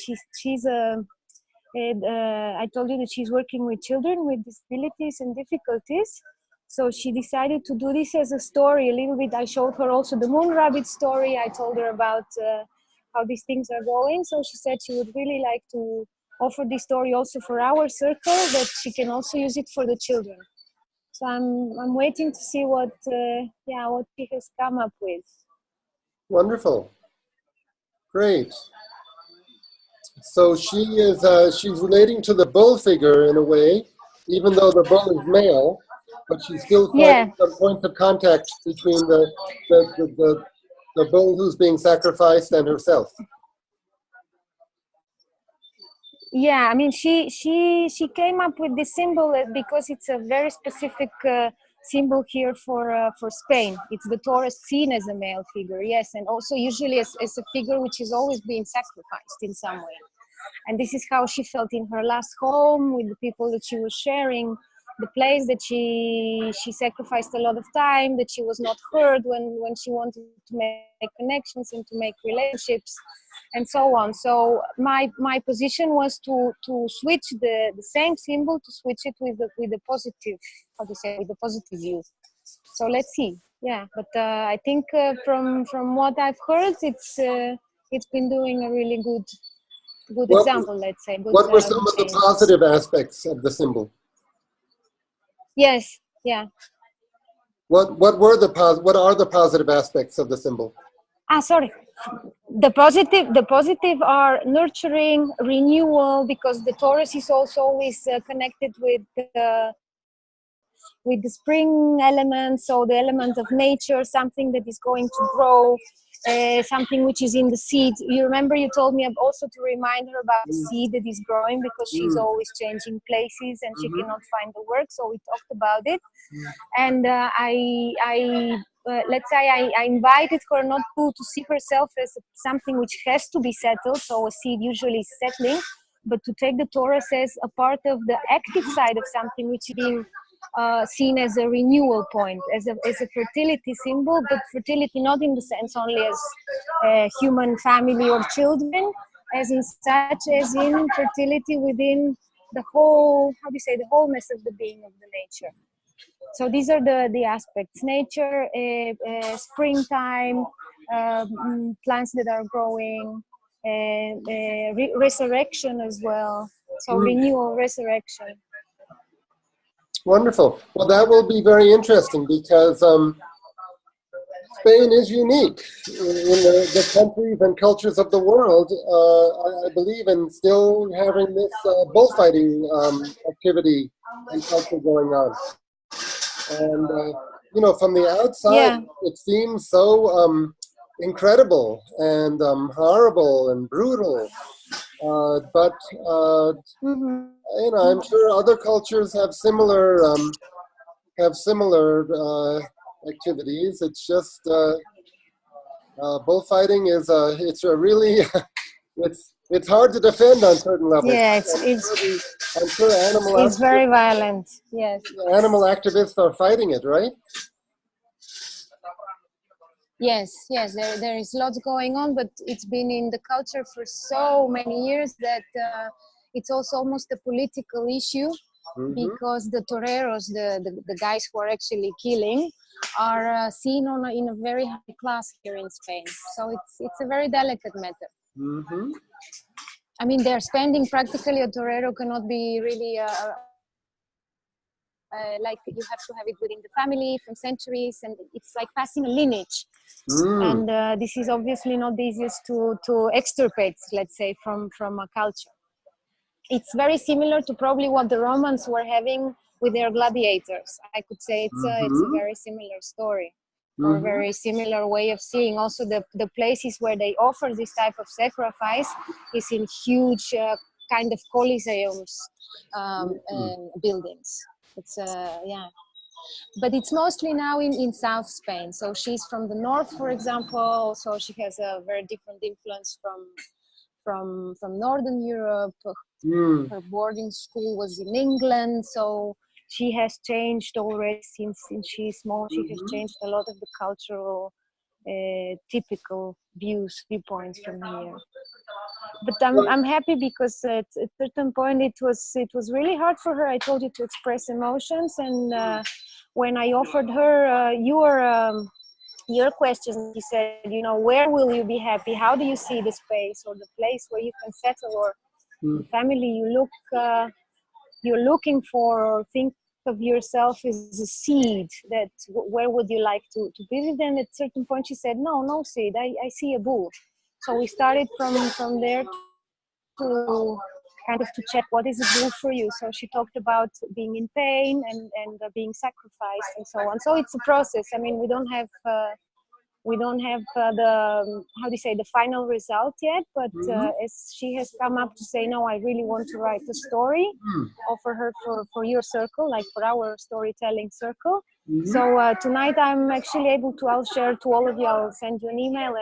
told you that she's working with children with disabilities and difficulties. So she decided to do this as a story a little bit. I showed her also the moon rabbit story. I told her about how these things are going. So she said she would really like to offer this story also for our circle, that she can also use it for the children. So I'm waiting to see what she has come up with. Wonderful. Great. So she's relating to the bull figure in a way, even though the bull is male, but she's still finding some points of contact between the bull who's being sacrificed and herself. Yeah, I mean, she came up with this symbol because it's a very specific symbol here for Spain. It's the Taurus seen as a male figure, yes, and also usually as a figure which is always being sacrificed in some way. And this is how she felt in her last home with the people that she was sharing, the place that she sacrificed a lot of time, that she was not heard when she wanted to make connections and to make relationships, and so on. So my position was to switch the same symbol, to switch it with the positive, with the positive view. So let's see. Yeah, but I think from what I've heard, it's been doing a really good example, let's say. What were some of the positive aspects of the symbol? Yes, yeah. What are the positive aspects of the symbol? Sorry. The positive are nurturing, renewal, because the Taurus is also always connected with the spring element, so the element of nature, something that is going to grow, something which is in the seed. You remember you told me also to remind her about the seed that is growing, because she's always changing places and she cannot find the work, so we talked about it. And let's say I invited her not to see herself as something which has to be settled, so a seed usually is settling, but to take the Taurus as a part of the active side of something which is being seen as a renewal point, as a fertility symbol, but fertility not in the sense only as human family or children, as in such as in fertility within the whole, the wholeness of the being of the nature. So these are the aspects: nature, springtime, plants that are growing, resurrection as well. So renewal, resurrection. Wonderful. Well, that will be very interesting, because Spain is unique in the countries and cultures of the world. I believe in still having this bullfighting activity and culture going on. And, from the outside, it seems so incredible and horrible and brutal. But I'm sure other cultures have similar activities. It's just bullfighting is it's a really it's hard to defend on certain levels. Yeah, I'm sure it's very violent. Yes. Animal activists are fighting it, right? Yes, there is lots going on, but it's been in the culture for so many years that it's also almost a political issue, because the toreros, the guys who are actually killing, are seen in a very high class here in Spain. So it's a very delicate matter. I mean, they're spending practically, a torero cannot be really like, you have to have it within the family from centuries, and it's like passing a lineage. And this is obviously not the easiest to extirpate, let's say, from a culture. It's very similar to probably what the Romans were having with their gladiators. I could say it's a very similar story, or a very similar way of seeing. Also, the places where they offer this type of sacrifice is in huge kind of coliseums and buildings. It's but it's mostly now in South Spain. So she's from the north, for example. So she has a very different influence from Northern Europe. Her boarding school was in England, so she has changed already since she's small. She has changed a lot of the cultural typical viewpoints from here. But I'm happy, because at a certain point it was really hard for her. I told you, to express emotions, and when I offered her your question, she said, where will you be happy? How do you see the space or the place where you can settle, or the family you're looking for, or think of yourself as a seed, that where would you like to visit? And at a certain point she said, no seed, I see a bull. So we started from there to kind of to check, what is a bull for you. So she talked about being in pain and being sacrificed and so on. So it's a process. I mean, we don't have the, how do you say, the final result yet, but as she has come up to say, no, I really want to write a story, offer her for your circle, like for our storytelling circle. So tonight I'm actually able to, I'll share to all of you, I'll send you an email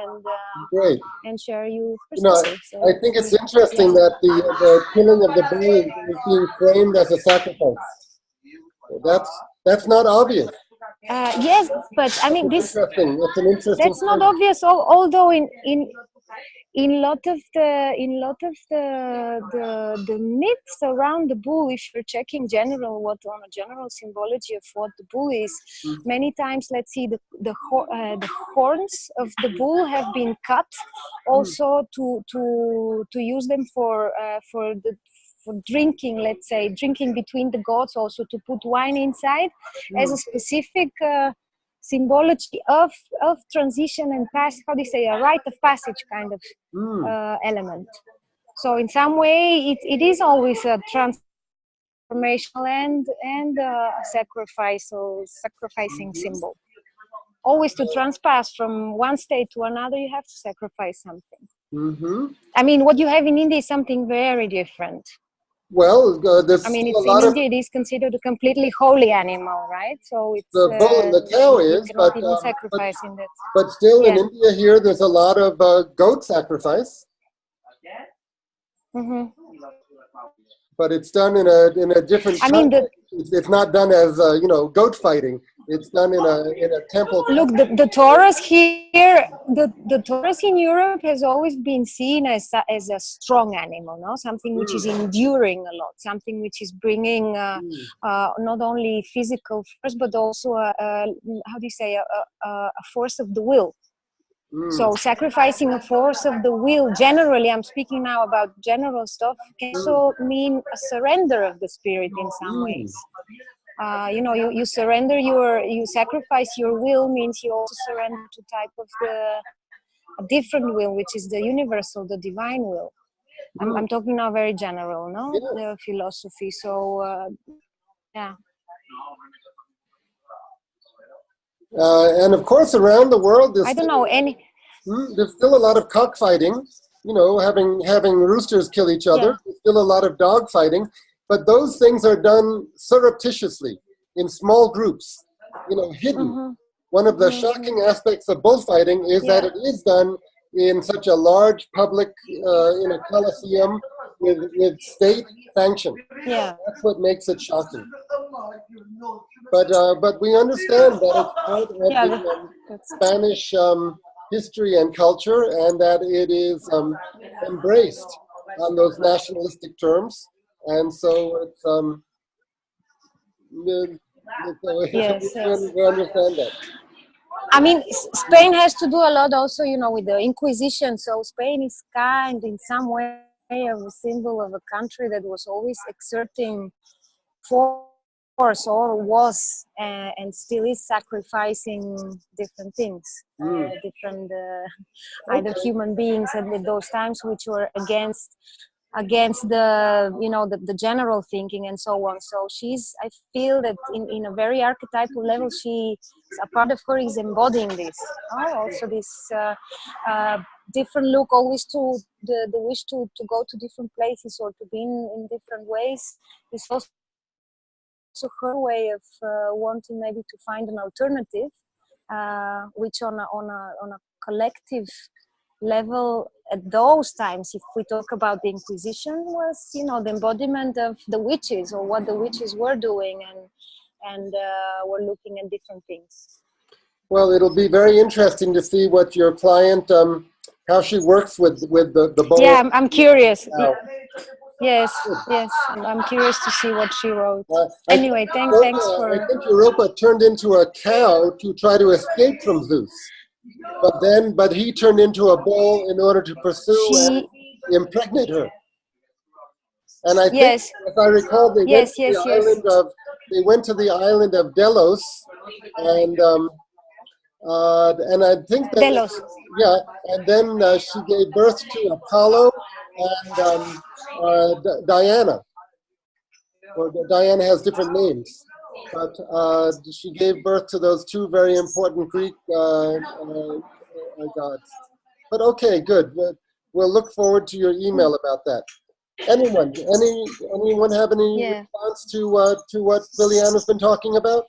and share you her story. So, I think it's interesting that the killing of the bull is being framed as a sacrifice. That's not obvious. Yes, but I mean, It's an interesting that's not thing. obvious. Although in lot of the myths around the bull, if you're checking general, on a general symbology of what the bull is, many times, let's see, the horns of the bull have been cut, also to use them for drinking, let's say, drinking between the gods, also to put wine inside, as a specific symbology of transition and pass, how do you say, a rite of passage kind of element. So in some way it is always a transformational and a sacrifice, or sacrificing symbol. Always to transpass from one state to another, you have to sacrifice something. I mean, what you have in India is something very different. Well, there's I mean, a lot in India it is considered a completely holy animal, right? So it's the bull and the cow you is, cannot even sacrifice in that. But still, in India here, there's a lot of goat sacrifice. But it's done in a different. I mean, it's not done as goat fighting. It's done in a temple. Look, the Taurus here, the Taurus in Europe has always been seen as a strong animal, no? Something which is enduring a lot, something which is bringing not only physical force, but also how do you say, a force of the will. So sacrificing a force of the will, generally, I'm speaking now about general stuff, can also mean a surrender of the spirit in some ways. You surrender you sacrifice your will, means you also surrender to type of a different will, which is the universal, the divine will. I'm talking now very general, no? The philosophy. So yeah. And of course, around the world, there's still a lot of cockfighting. Having roosters kill each other. Yeah. There's still a lot of dog fighting, but those things are done surreptitiously in small groups, hidden. one of the shocking aspects of bullfighting is that it is done in such a large public, in a coliseum with state sanction. Yeah. That's what makes it shocking. But we understand that it's part of Yeah, the Spanish history and culture, and that it is embraced on those nationalistic terms, and so it's yes, yes. we understand that. I mean, Spain has to do a lot also, you know, with the Inquisition. So Spain is kind, in some way, of a symbol of a country that was always exerting force, or was, and still is sacrificing different things, different either human beings at those times, which were against the, you know, the general thinking and so on. So I feel that in a very archetypal level, a part of her is embodying this. Also this different look, always to the wish to go to different places or to be in different ways, is also her way of wanting maybe to find an alternative, which on a collective level at those times, if we talk about the Inquisition, was, you know, the embodiment of the witches, or what the witches were doing, and were looking at different things. Well, it'll be very interesting to see what your client, how she works with the bowl. Yeah, I'm curious. Yes, I'm curious to see what she wrote. Anyway, thanks for. I think Europa turned into a cow to try to escape from Zeus, but he turned into a bull in order to pursue and impregnate her. And I think, if I recall, they went to the island of Delos, and I think that Delos. And then she gave birth to Apollo and Diana. Or Diana has different names, but she gave birth to those two very important Greek gods. But okay, good. We'll look forward to your email about that. Anyone have any response to what Liliana's been talking about?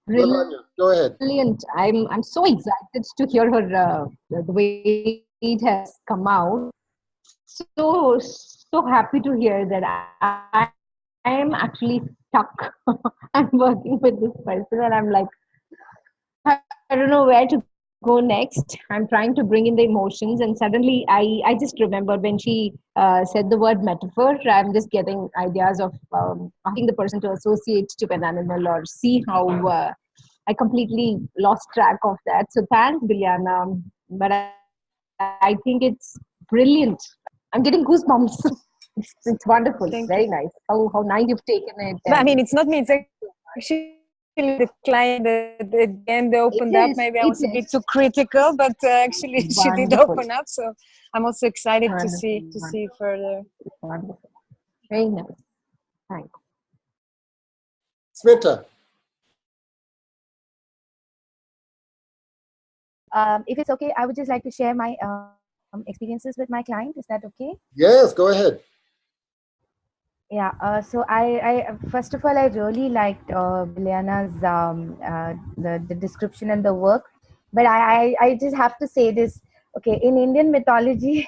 Brilliant. Go ahead. Brilliant. I'm so excited to hear her the way it has come out. So happy to hear that I am actually stuck. I'm working with this person, and I'm like, I don't know where to go next. I'm trying to bring in the emotions, and suddenly I just remember when she said the word metaphor. I'm just getting ideas of asking the person to associate to an animal or see how I completely lost track of that. So thanks, Bilyana. But I think it's brilliant. I'm getting goosebumps. It's wonderful. Very nice. How nice you've taken it. I mean, it's not me. It's actually the client that at the end opened up. Maybe I was a bit too critical, but actually she did open up. So I'm also excited to see further. It's wonderful. Very nice. Thanks. Smita. If it's okay, I would just like to share my experiences with my client. Is that okay? Yes, go ahead. Yeah. So I first of all, I really liked Bilyana's the description and the work, but I just have to say this. Okay, in Indian mythology,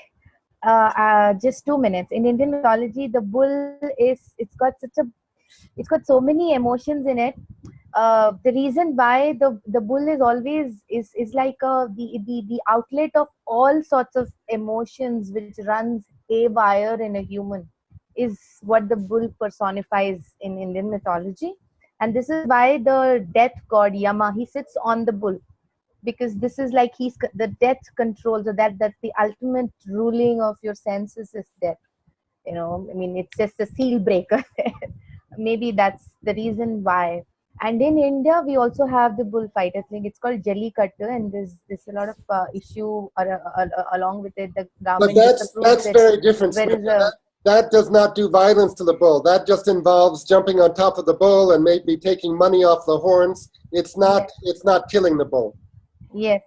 just 2 minutes. In Indian mythology, the bull it's got so many emotions in it. The reason why the bull is always is like the outlet of all sorts of emotions which runs haywire in a human, is what the bull personifies in Indian mythology. And this is why the death god Yama, he sits on the bull, because this is like the death control. So that's the ultimate ruling of your senses is death. You know, I mean, it's just a seal breaker. Maybe that's the reason why. And in India, we also have the bullfight. I think it's called Jallikattu, and there's a lot of issue along with it. The government that's very different. That does not do violence to the bull. That just involves jumping on top of the bull and maybe taking money off the horns. It's not killing the bull. Yes,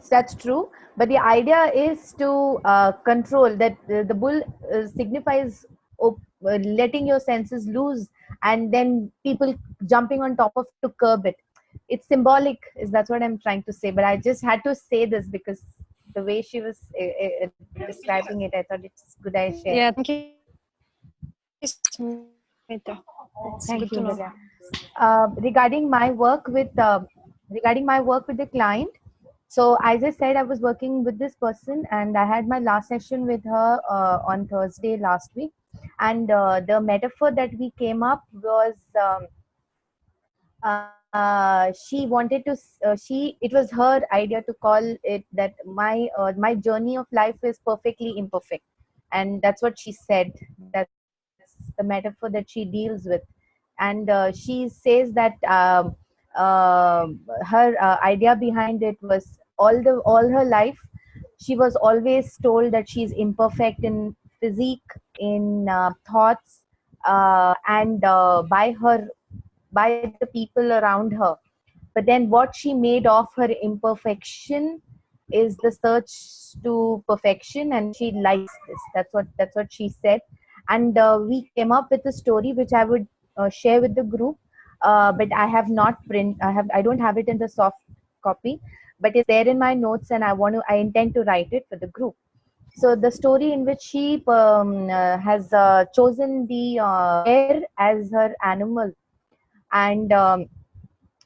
that's true. But the idea is to control that. The bull signifies letting your senses loose and then people jumping on top of to curb it. It's symbolic, is that's what I'm trying to say. But I just had to say this because the way she was describing it, I thought it's good I share. Yeah, thank you, Smita. It's good to know. Thank you, Vidya. Regarding my work with the client, so as I said, I was working with this person, and I had my last session with her on Thursday last week. And the metaphor that we came up was, she wanted to. It was her idea to call it that my journey of life is perfectly imperfect, and that's what she said. That's the metaphor that she deals with. And she says that her idea behind it was all her life she was always told that she's imperfect in physique, in thoughts, and by the people around her. But then what she made of her imperfection is the search to perfection, and she likes this. That's what she said. And we came up with a story which I would share with the group, but I don't have it in the soft copy, but it's there in my notes, and I intend to write it for the group. So the story in which she has chosen the bear as her animal. And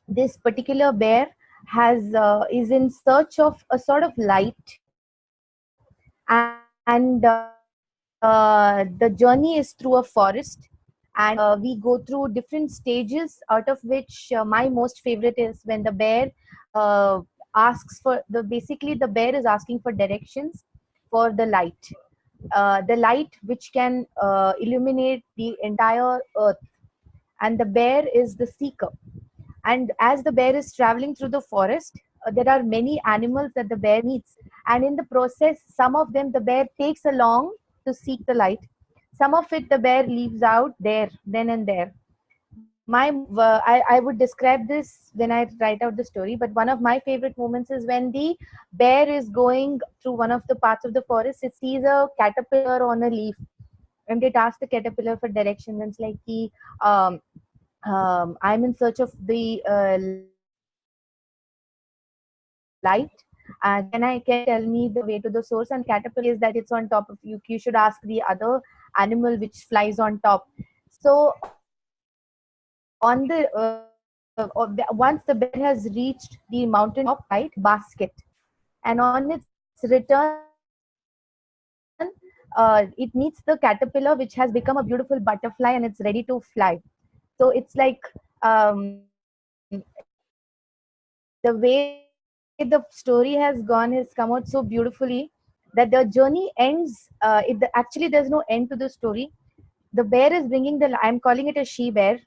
this particular bear has is in search of a sort of light. And the journey is through a forest. And we go through different stages, out of which my most favorite is when the bear uh, asks for basically the bear is asking for directions for the light which can illuminate the entire earth. And the bear is the seeker. And as the bear is traveling through the forest, there are many animals that the bear meets. And in the process, some of them the bear takes along to seek the light. Some of it the bear leaves out there, then and there. I would describe this when I write out the story, but one of my favorite moments is when the bear is going through one of the parts of the forest. It sees a caterpillar on a leaf, and it asks the caterpillar for directions. And it's like um, I'm in search of the light. Can you tell me the way to the source? And caterpillar says that it's on top of you. You should ask the other animal which flies on top. So once the bear has reached the mountain top, it finds a white basket. And on its return, it meets the caterpillar, which has become a beautiful butterfly and it's ready to fly. So it's like the way the story has gone has come out so beautifully that the journey ends. Actually, there's no end to the story. The bear is bringing I'm calling it a she bear,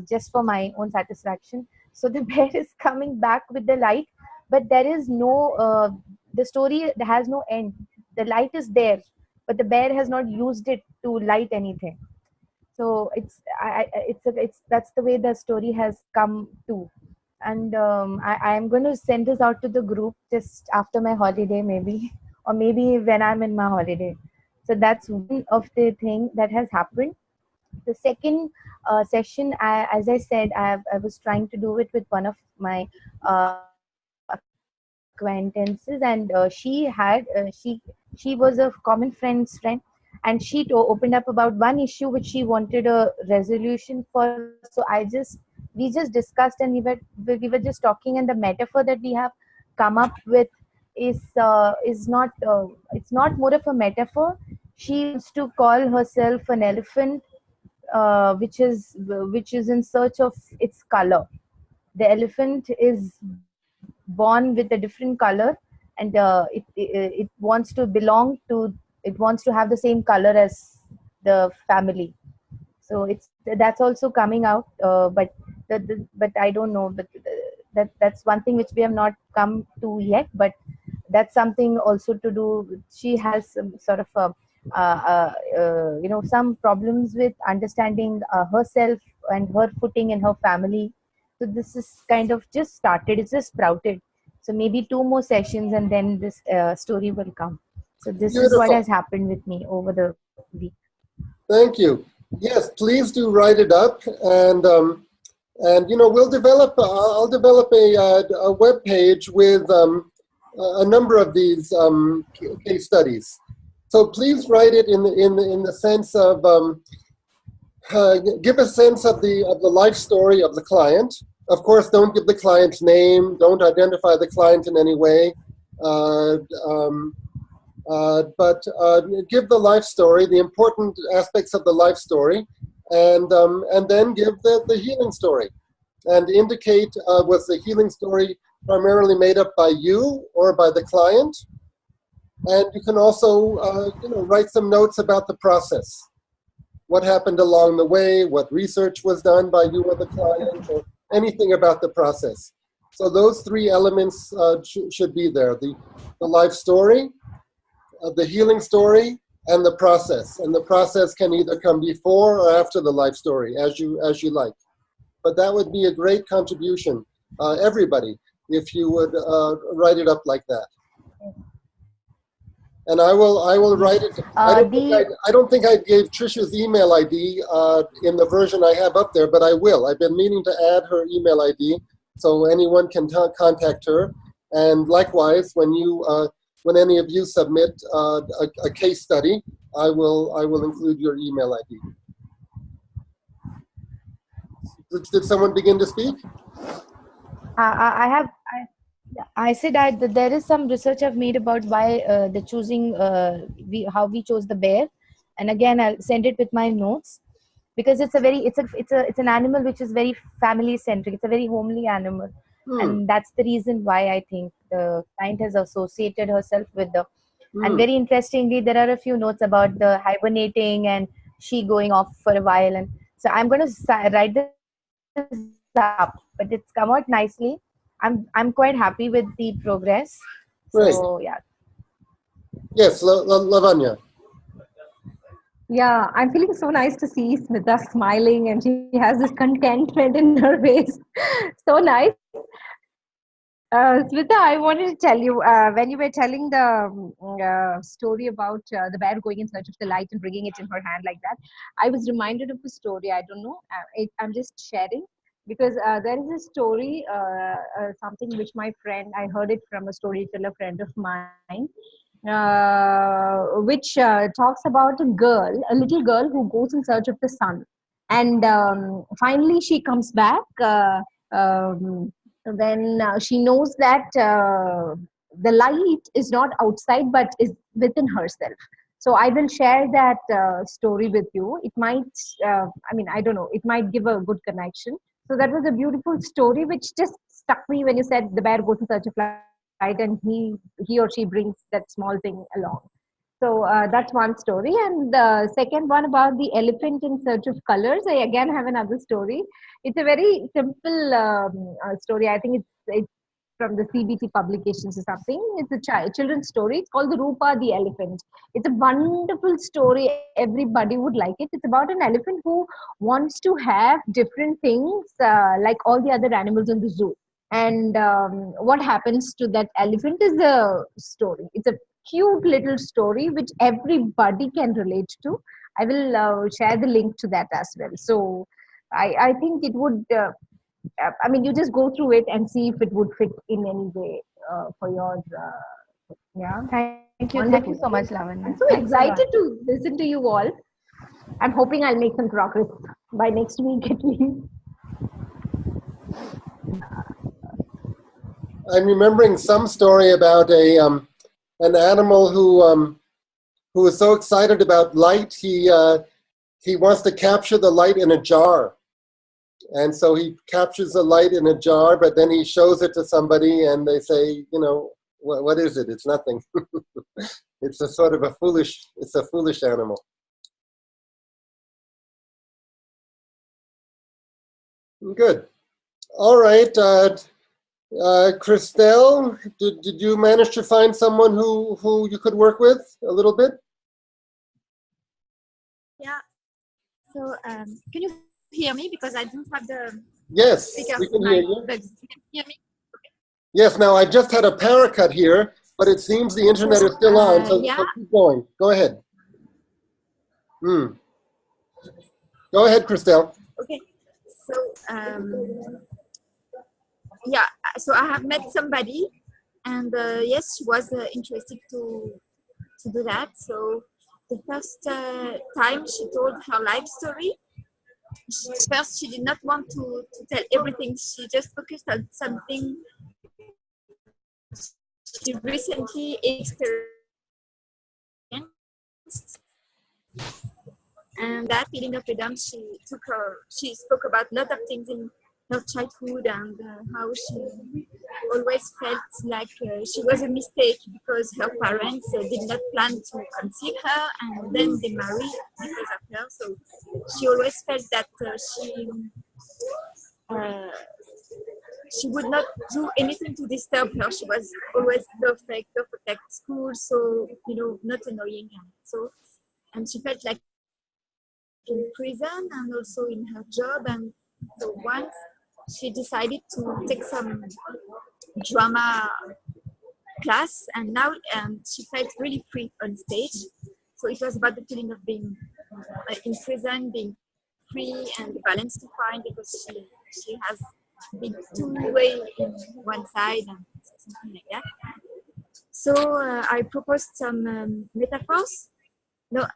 just for my own satisfaction. So the bear is coming back with the light, but there is the story has no end. The light is there, but the bear has not used it to light anything. So it's that's the way the story has come to. And I'm going to send this out to the group just after my holiday, maybe, or maybe when I'm in my holiday. So that's one of the thing that has happened. The second session, as I said, I was trying to do it with one of my acquaintances, and she was a common friend's friend, and she opened up about one issue which she wanted a resolution for. So we just discussed, and we were just talking, and the metaphor that we have come up with is not it's not more of a metaphor. She wants to call herself an elephant, which is in search of its color. The elephant is born with a different color, and it wants to belong to, it wants to have the same color as the family. So that's also coming out, but I don't know, but that's one thing which we have not come to yet, but that's something also to do. She has some sort of some problems with understanding herself and her footing in her family. So this is kind of just started, it's just sprouted. So maybe 2 more sessions and then this story will come. So this is what Beautiful. has happened with me over the week. Thank you. Yes, please do write it up, and you know, we'll develop. I'll develop a web page with a number of these case studies. So please write it in the sense of give a sense of the life story of the client. Of course, don't give the client's name. Don't identify the client in any way. Uh, um, but give the life story, the important aspects of the life story, and then give the healing story, and indicate was the healing story primarily made up by you or by the client. And you can also you know, write some notes about the process. What happened along the way, what research was done by you or the client, or anything about the process. So those three elements should be there: the life story, the healing story, and the process. And the process can either come before or after the life story, as you like. But that would be a great contribution, everybody, if you would write it up like that. And I will write it. I don't think I gave Trisha's email ID in the version I have up there, but I will. I've been meaning to add her email ID so anyone can contact her. And likewise, when any of you submit a case study, I will include your email ID. Did someone begin to speak? I said that there is some research I've made about why the choosing how we chose the bear, and again I'll send it with my notes, because it's an animal which is very family centric. It's a very homely animal, and that's the reason why I think the client has associated herself with the. And very interestingly, there are a few notes about the hibernating and she going off for a while, and so I'm going to write this up, but it's come out nicely. I'm quite happy with the progress. Great. So yeah. Yes, Lavanya. Yeah, I'm feeling so nice to see Smita smiling, and she has this contentment in her face. So nice. Smita, I wanted to tell you, when you were telling the story about the bear going in search of the light and bringing it in her hand like that, I was reminded of a story. I don't know. I'm just sharing because there is a story, something which my friend, I heard it from a storyteller friend of mine, which talks about a little girl who goes in search of the sun. And finally she comes back. When she knows that the light is not outside but is within herself. So I will share that story with you. It might, I don't know, it might give a good connection. So that was a beautiful story which just stuck me when you said the bear goes in search of light and he or she brings that small thing along. So that's one story. And the second one about the elephant in search of colors, I again have another story. It's a very simple story. I think it's from the CBT publications or something. It's a children's story. It's called The Rupa the Elephant. It's a wonderful story. Everybody would like it. It's about an elephant who wants to have different things like all the other animals in the zoo. And what happens to that elephant is the story. It's a cute little story which everybody can relate to. I will share the link to that as well. So I think it would, you just go through it and see if it would fit in any way for your, yeah. Thank you. Wonderful. Thank you so much, Lavanya. I'm so excited to listen to you all. I'm hoping I'll make some progress by next week at least. I'm remembering some story about an animal who was so excited about light he wants to capture the light in a jar, and so he captures the light in a jar, but then he shows it to somebody, and they say, you know, what is it? It's nothing. It's a sort of a foolish animal. Good. All right. Christelle, did you manage to find someone who you could work with a little bit? Yeah. So can you hear me? Because I don't have the Yes, speaker. we can hear you. But you can hear me? Okay. Yes, now I just had a power cut here, but it seems the internet is still on, so yeah. keep going. Go ahead. Go ahead, Christelle. Okay, so yeah, so I have met somebody, and yes, she was interested to do that. So the first time she told her life story, first she did not want to tell everything. She just focused on something she recently experienced, and that feeling of freedom, she spoke about a lot of things in her childhood, and how she always felt like she was a mistake because her parents did not plan to conceive her, and then they married because of her. So she always felt that uh, she would not do anything to disturb her. She was always perfect at school, so not annoying, and she felt like in prison and also in her job. And so once she decided to take some drama class, and now she felt really free on stage. So it was about the feeling of being in prison, being free, and the balance to find, because she has been too way in one side and something like that. So I proposed some metaphors. No,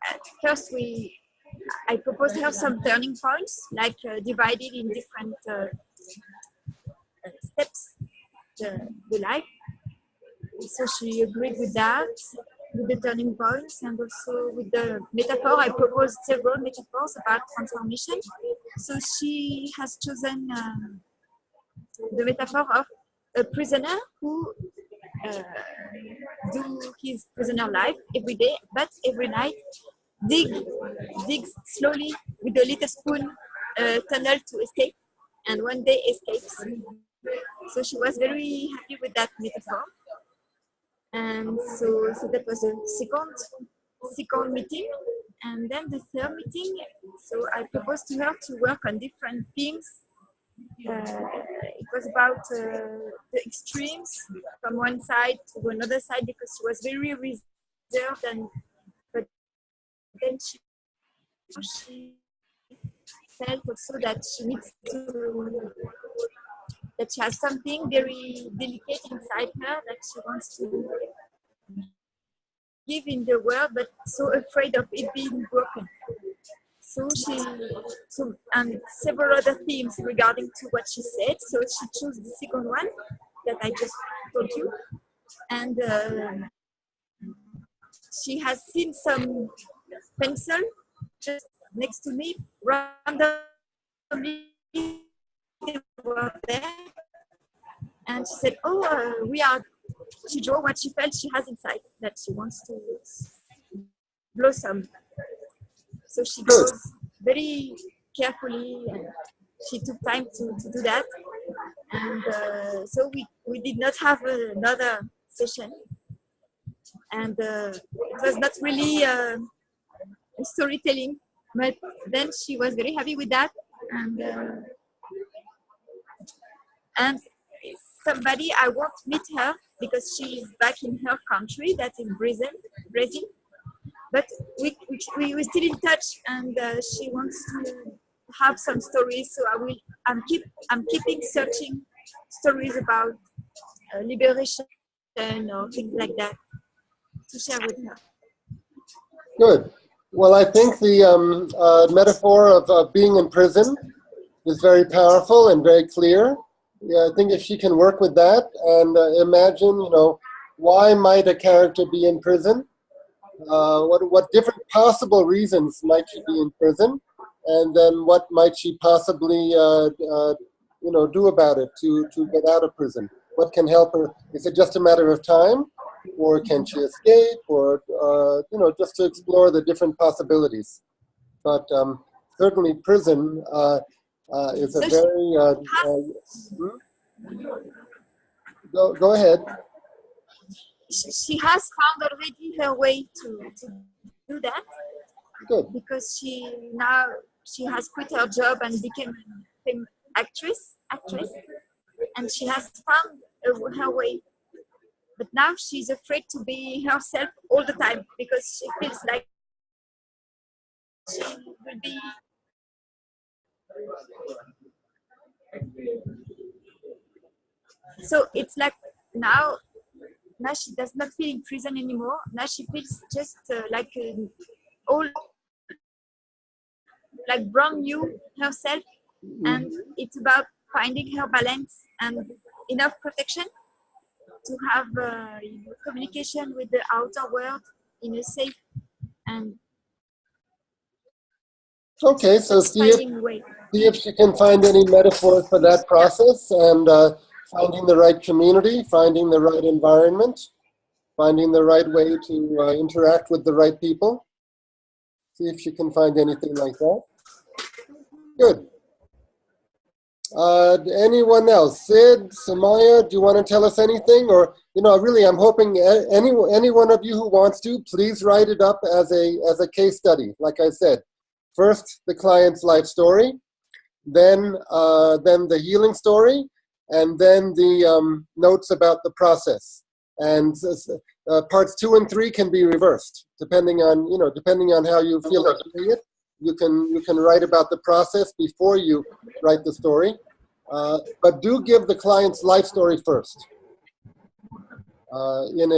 first I proposed her some turning points, like divided in different steps, the life. So she agreed with that, with the turning points, and also with the metaphor. I proposed several metaphors about transformation. So she has chosen the metaphor of a prisoner who uh, do his prisoner life every day, but every night digs slowly with a little spoon a tunnel to escape, and one day escapes. So she was very happy with that metaphor. And so that was the second meeting. And then the third meeting, so I proposed to her to work on different themes. It was about the extremes from one side to another side, because she was very reserved, but then she felt also that she needs to, that she has something very delicate inside her that she wants to give in the world, but so afraid of it being broken. So and several other themes regarding to what she said. So she chose the second one that I just told you, and she has seen some pencil just next to me randomly were there, and she said, "Oh, we are." She drew what she felt she has inside that she wants to blossom. So she goes very carefully, and she took time to do that. And so we did not have another session, and it was not really storytelling, but then she was very happy with that. And somebody, I won't meet her because she is back in her country, that's in Brazil. But we still in touch, and she wants to have some stories. So I'm keeping searching stories about liberation or things like that to share with her. Good. Well, I think the metaphor of being in prison is very powerful and very clear. Yeah, I think if she can work with that and imagine, why might a character be in prison? What different possible reasons might she be in prison, and then what might she possibly do about it to get out of prison? What can help her? Is it just a matter of time, or can she escape, or just to explore the different possibilities? But certainly, prison is a very. Go ahead. She has found already her way to do that. Good. Because she has quit her job and became an actress, and she has found her way. But now she's afraid to be herself all the time because she feels like she will be So it's like now she does not feel in prison anymore. Now she feels just like all like brand new herself, and it's about finding her balance and enough protection to have communication with the outer world in a safe and Okay, so satisfying way. see if she can find any metaphors for that process, and finding the right community, finding the right environment, finding the right way to interact with the right people. See if she can find anything like that. Good. Anyone else? Sid, Samaya, do you want to tell us anything? Or, really, I'm hoping any one of you who wants to, please write it up as a case study. Like I said, first the client's life story, then the healing story, and then the notes about the process. And parts 2 and 3 can be reversed depending on how you feel like doing it. You can write about the process before you write the story, but do give the client's life story first, in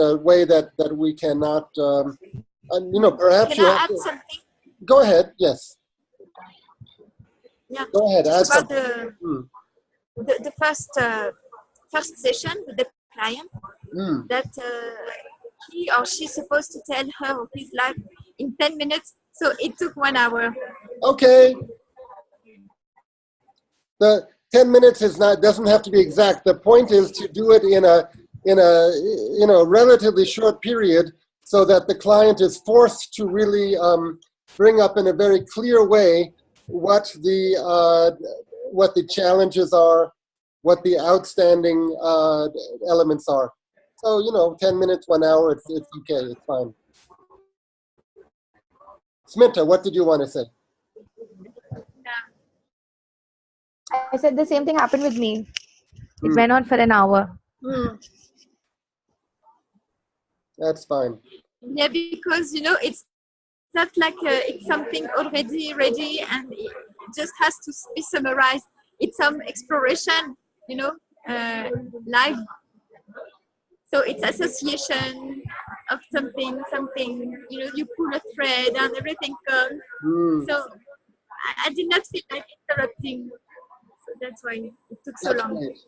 a way that we cannot, perhaps Can you I have add to. something? Go ahead. Yes. Yeah. Go ahead. Add Just about something. the first session with the client, that he or she's supposed to tell her or his life in 10 minutes. So it took 1 hour. Okay. The 10 minutes doesn't have to be exact. The point is to do it in a relatively short period, so that the client is forced to really bring up in a very clear way what the challenges are, what the outstanding elements are. So 10 minutes, 1 hour, it's okay, it's fine. Sminta, what did you want to say? I said the same thing happened with me. It went on for an hour. That's fine. Yeah, because it's not like it's something already ready and it just has to be summarized. It's some exploration, live. So it's association of something. You pull a thread and everything comes. So I did not feel like interrupting. So that's why it took so long. Great.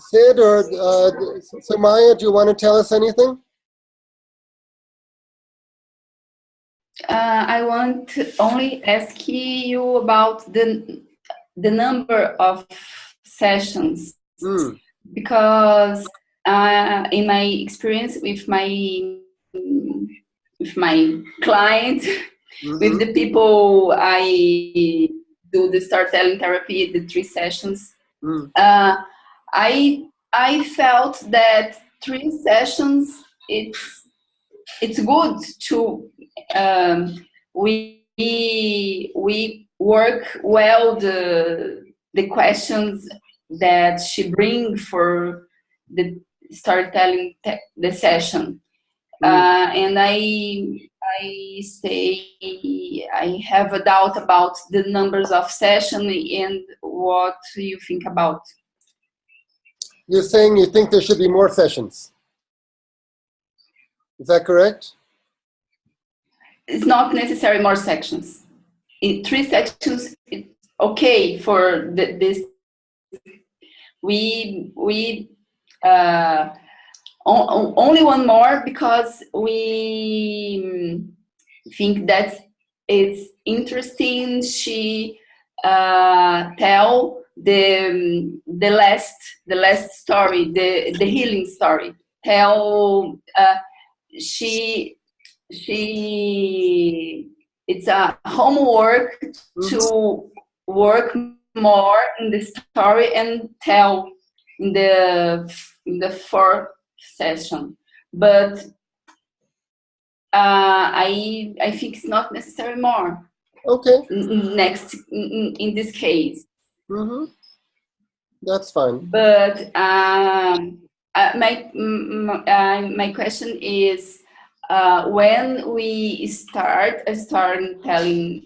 Sid or Samaya, do you want to tell us anything? I want to only ask you about the number of sessions, because in my experience with my client, with the people I do the storytelling therapy, the 3 sessions, I felt that 3 sessions it's good to we work well the questions that she bring for the storytelling the session, and I say I have a doubt about the numbers of session, and what do you think about? You're saying you think there should be more sessions. Is that correct? It's not necessary more sections. In 3 sections, it's okay for this. We only one more because we think that it's interesting. She tell the last story, the healing story. Tell it's a homework to work more in the story and tell in the 4th session, but I think it's not necessary more. Okay. Next in this case. That's fine. But my question is, when we start telling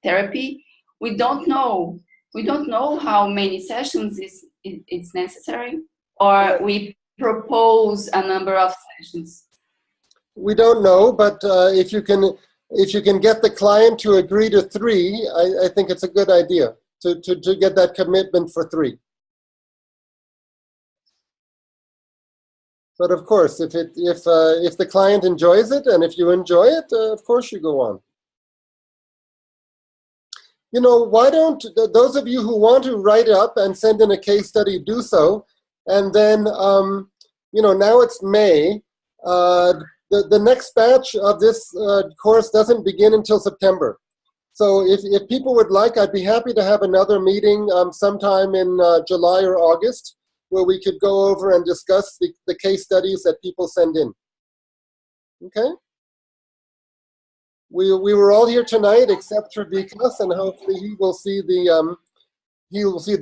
therapy, we don't know we don't know how many sessions it's necessary, or we propose a number of sessions. We don't know, but if you can get the client to agree to 3, I think it's a good idea to get that commitment for 3. But of course, if the client enjoys it and if you enjoy it, of course you go on. You know, why don't those of you who want to write up and send in a case study do so, and then you know, now it's May. The next batch of this course doesn't begin until September. So if people would like, I'd be happy to have another meeting sometime in July or August, where we could go over and discuss the case studies that people send in. Okay? We were all here tonight except for Vikas, and hopefully he will see the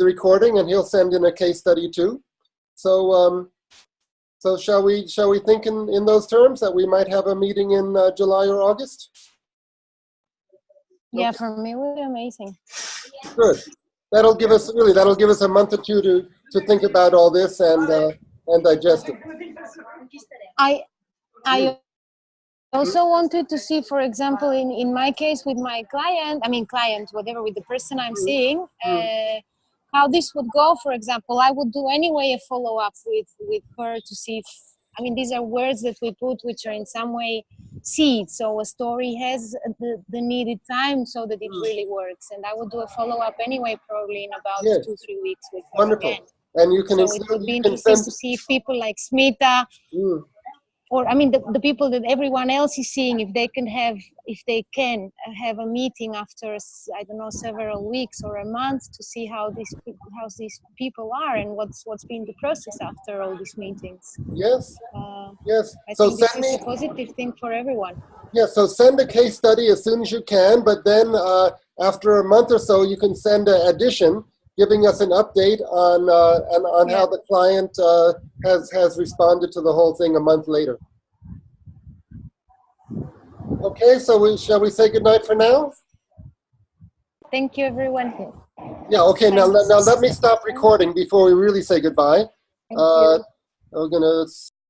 recording and he'll send in a case study too. So so shall we think in those terms that we might have a meeting in July or August? Yeah, for me it would be amazing. Good. That'll give us a month or two to think about all this and digest it. I also wanted to see, for example, in my case with my client, whatever, with the person I'm seeing, how this would go. For example, I would do anyway a follow-up with her to see if, I mean, these are words that we put which are in some way seeds, so a story has the needed time so that it really works. And I would do a follow-up anyway, probably in about 2-3 weeks with her. Wonderful. Again. And you can So it would be interesting to see if people like Smita, or I mean the people that everyone else is seeing, if they can have a meeting after, I don't know, several weeks or a month to see how these people are and what's been the process after all these meetings. Yes. Yes. I think this is a positive thing for everyone. Yeah. So send a case study as soon as you can, but then after a month or so, you can send an addition, giving us an update on how the client has responded to the whole thing a month later. Okay, so shall we say goodnight for now? Thank you, everyone. Yeah. Okay. Now let me stop recording before we really say goodbye. Thank you. We're gonna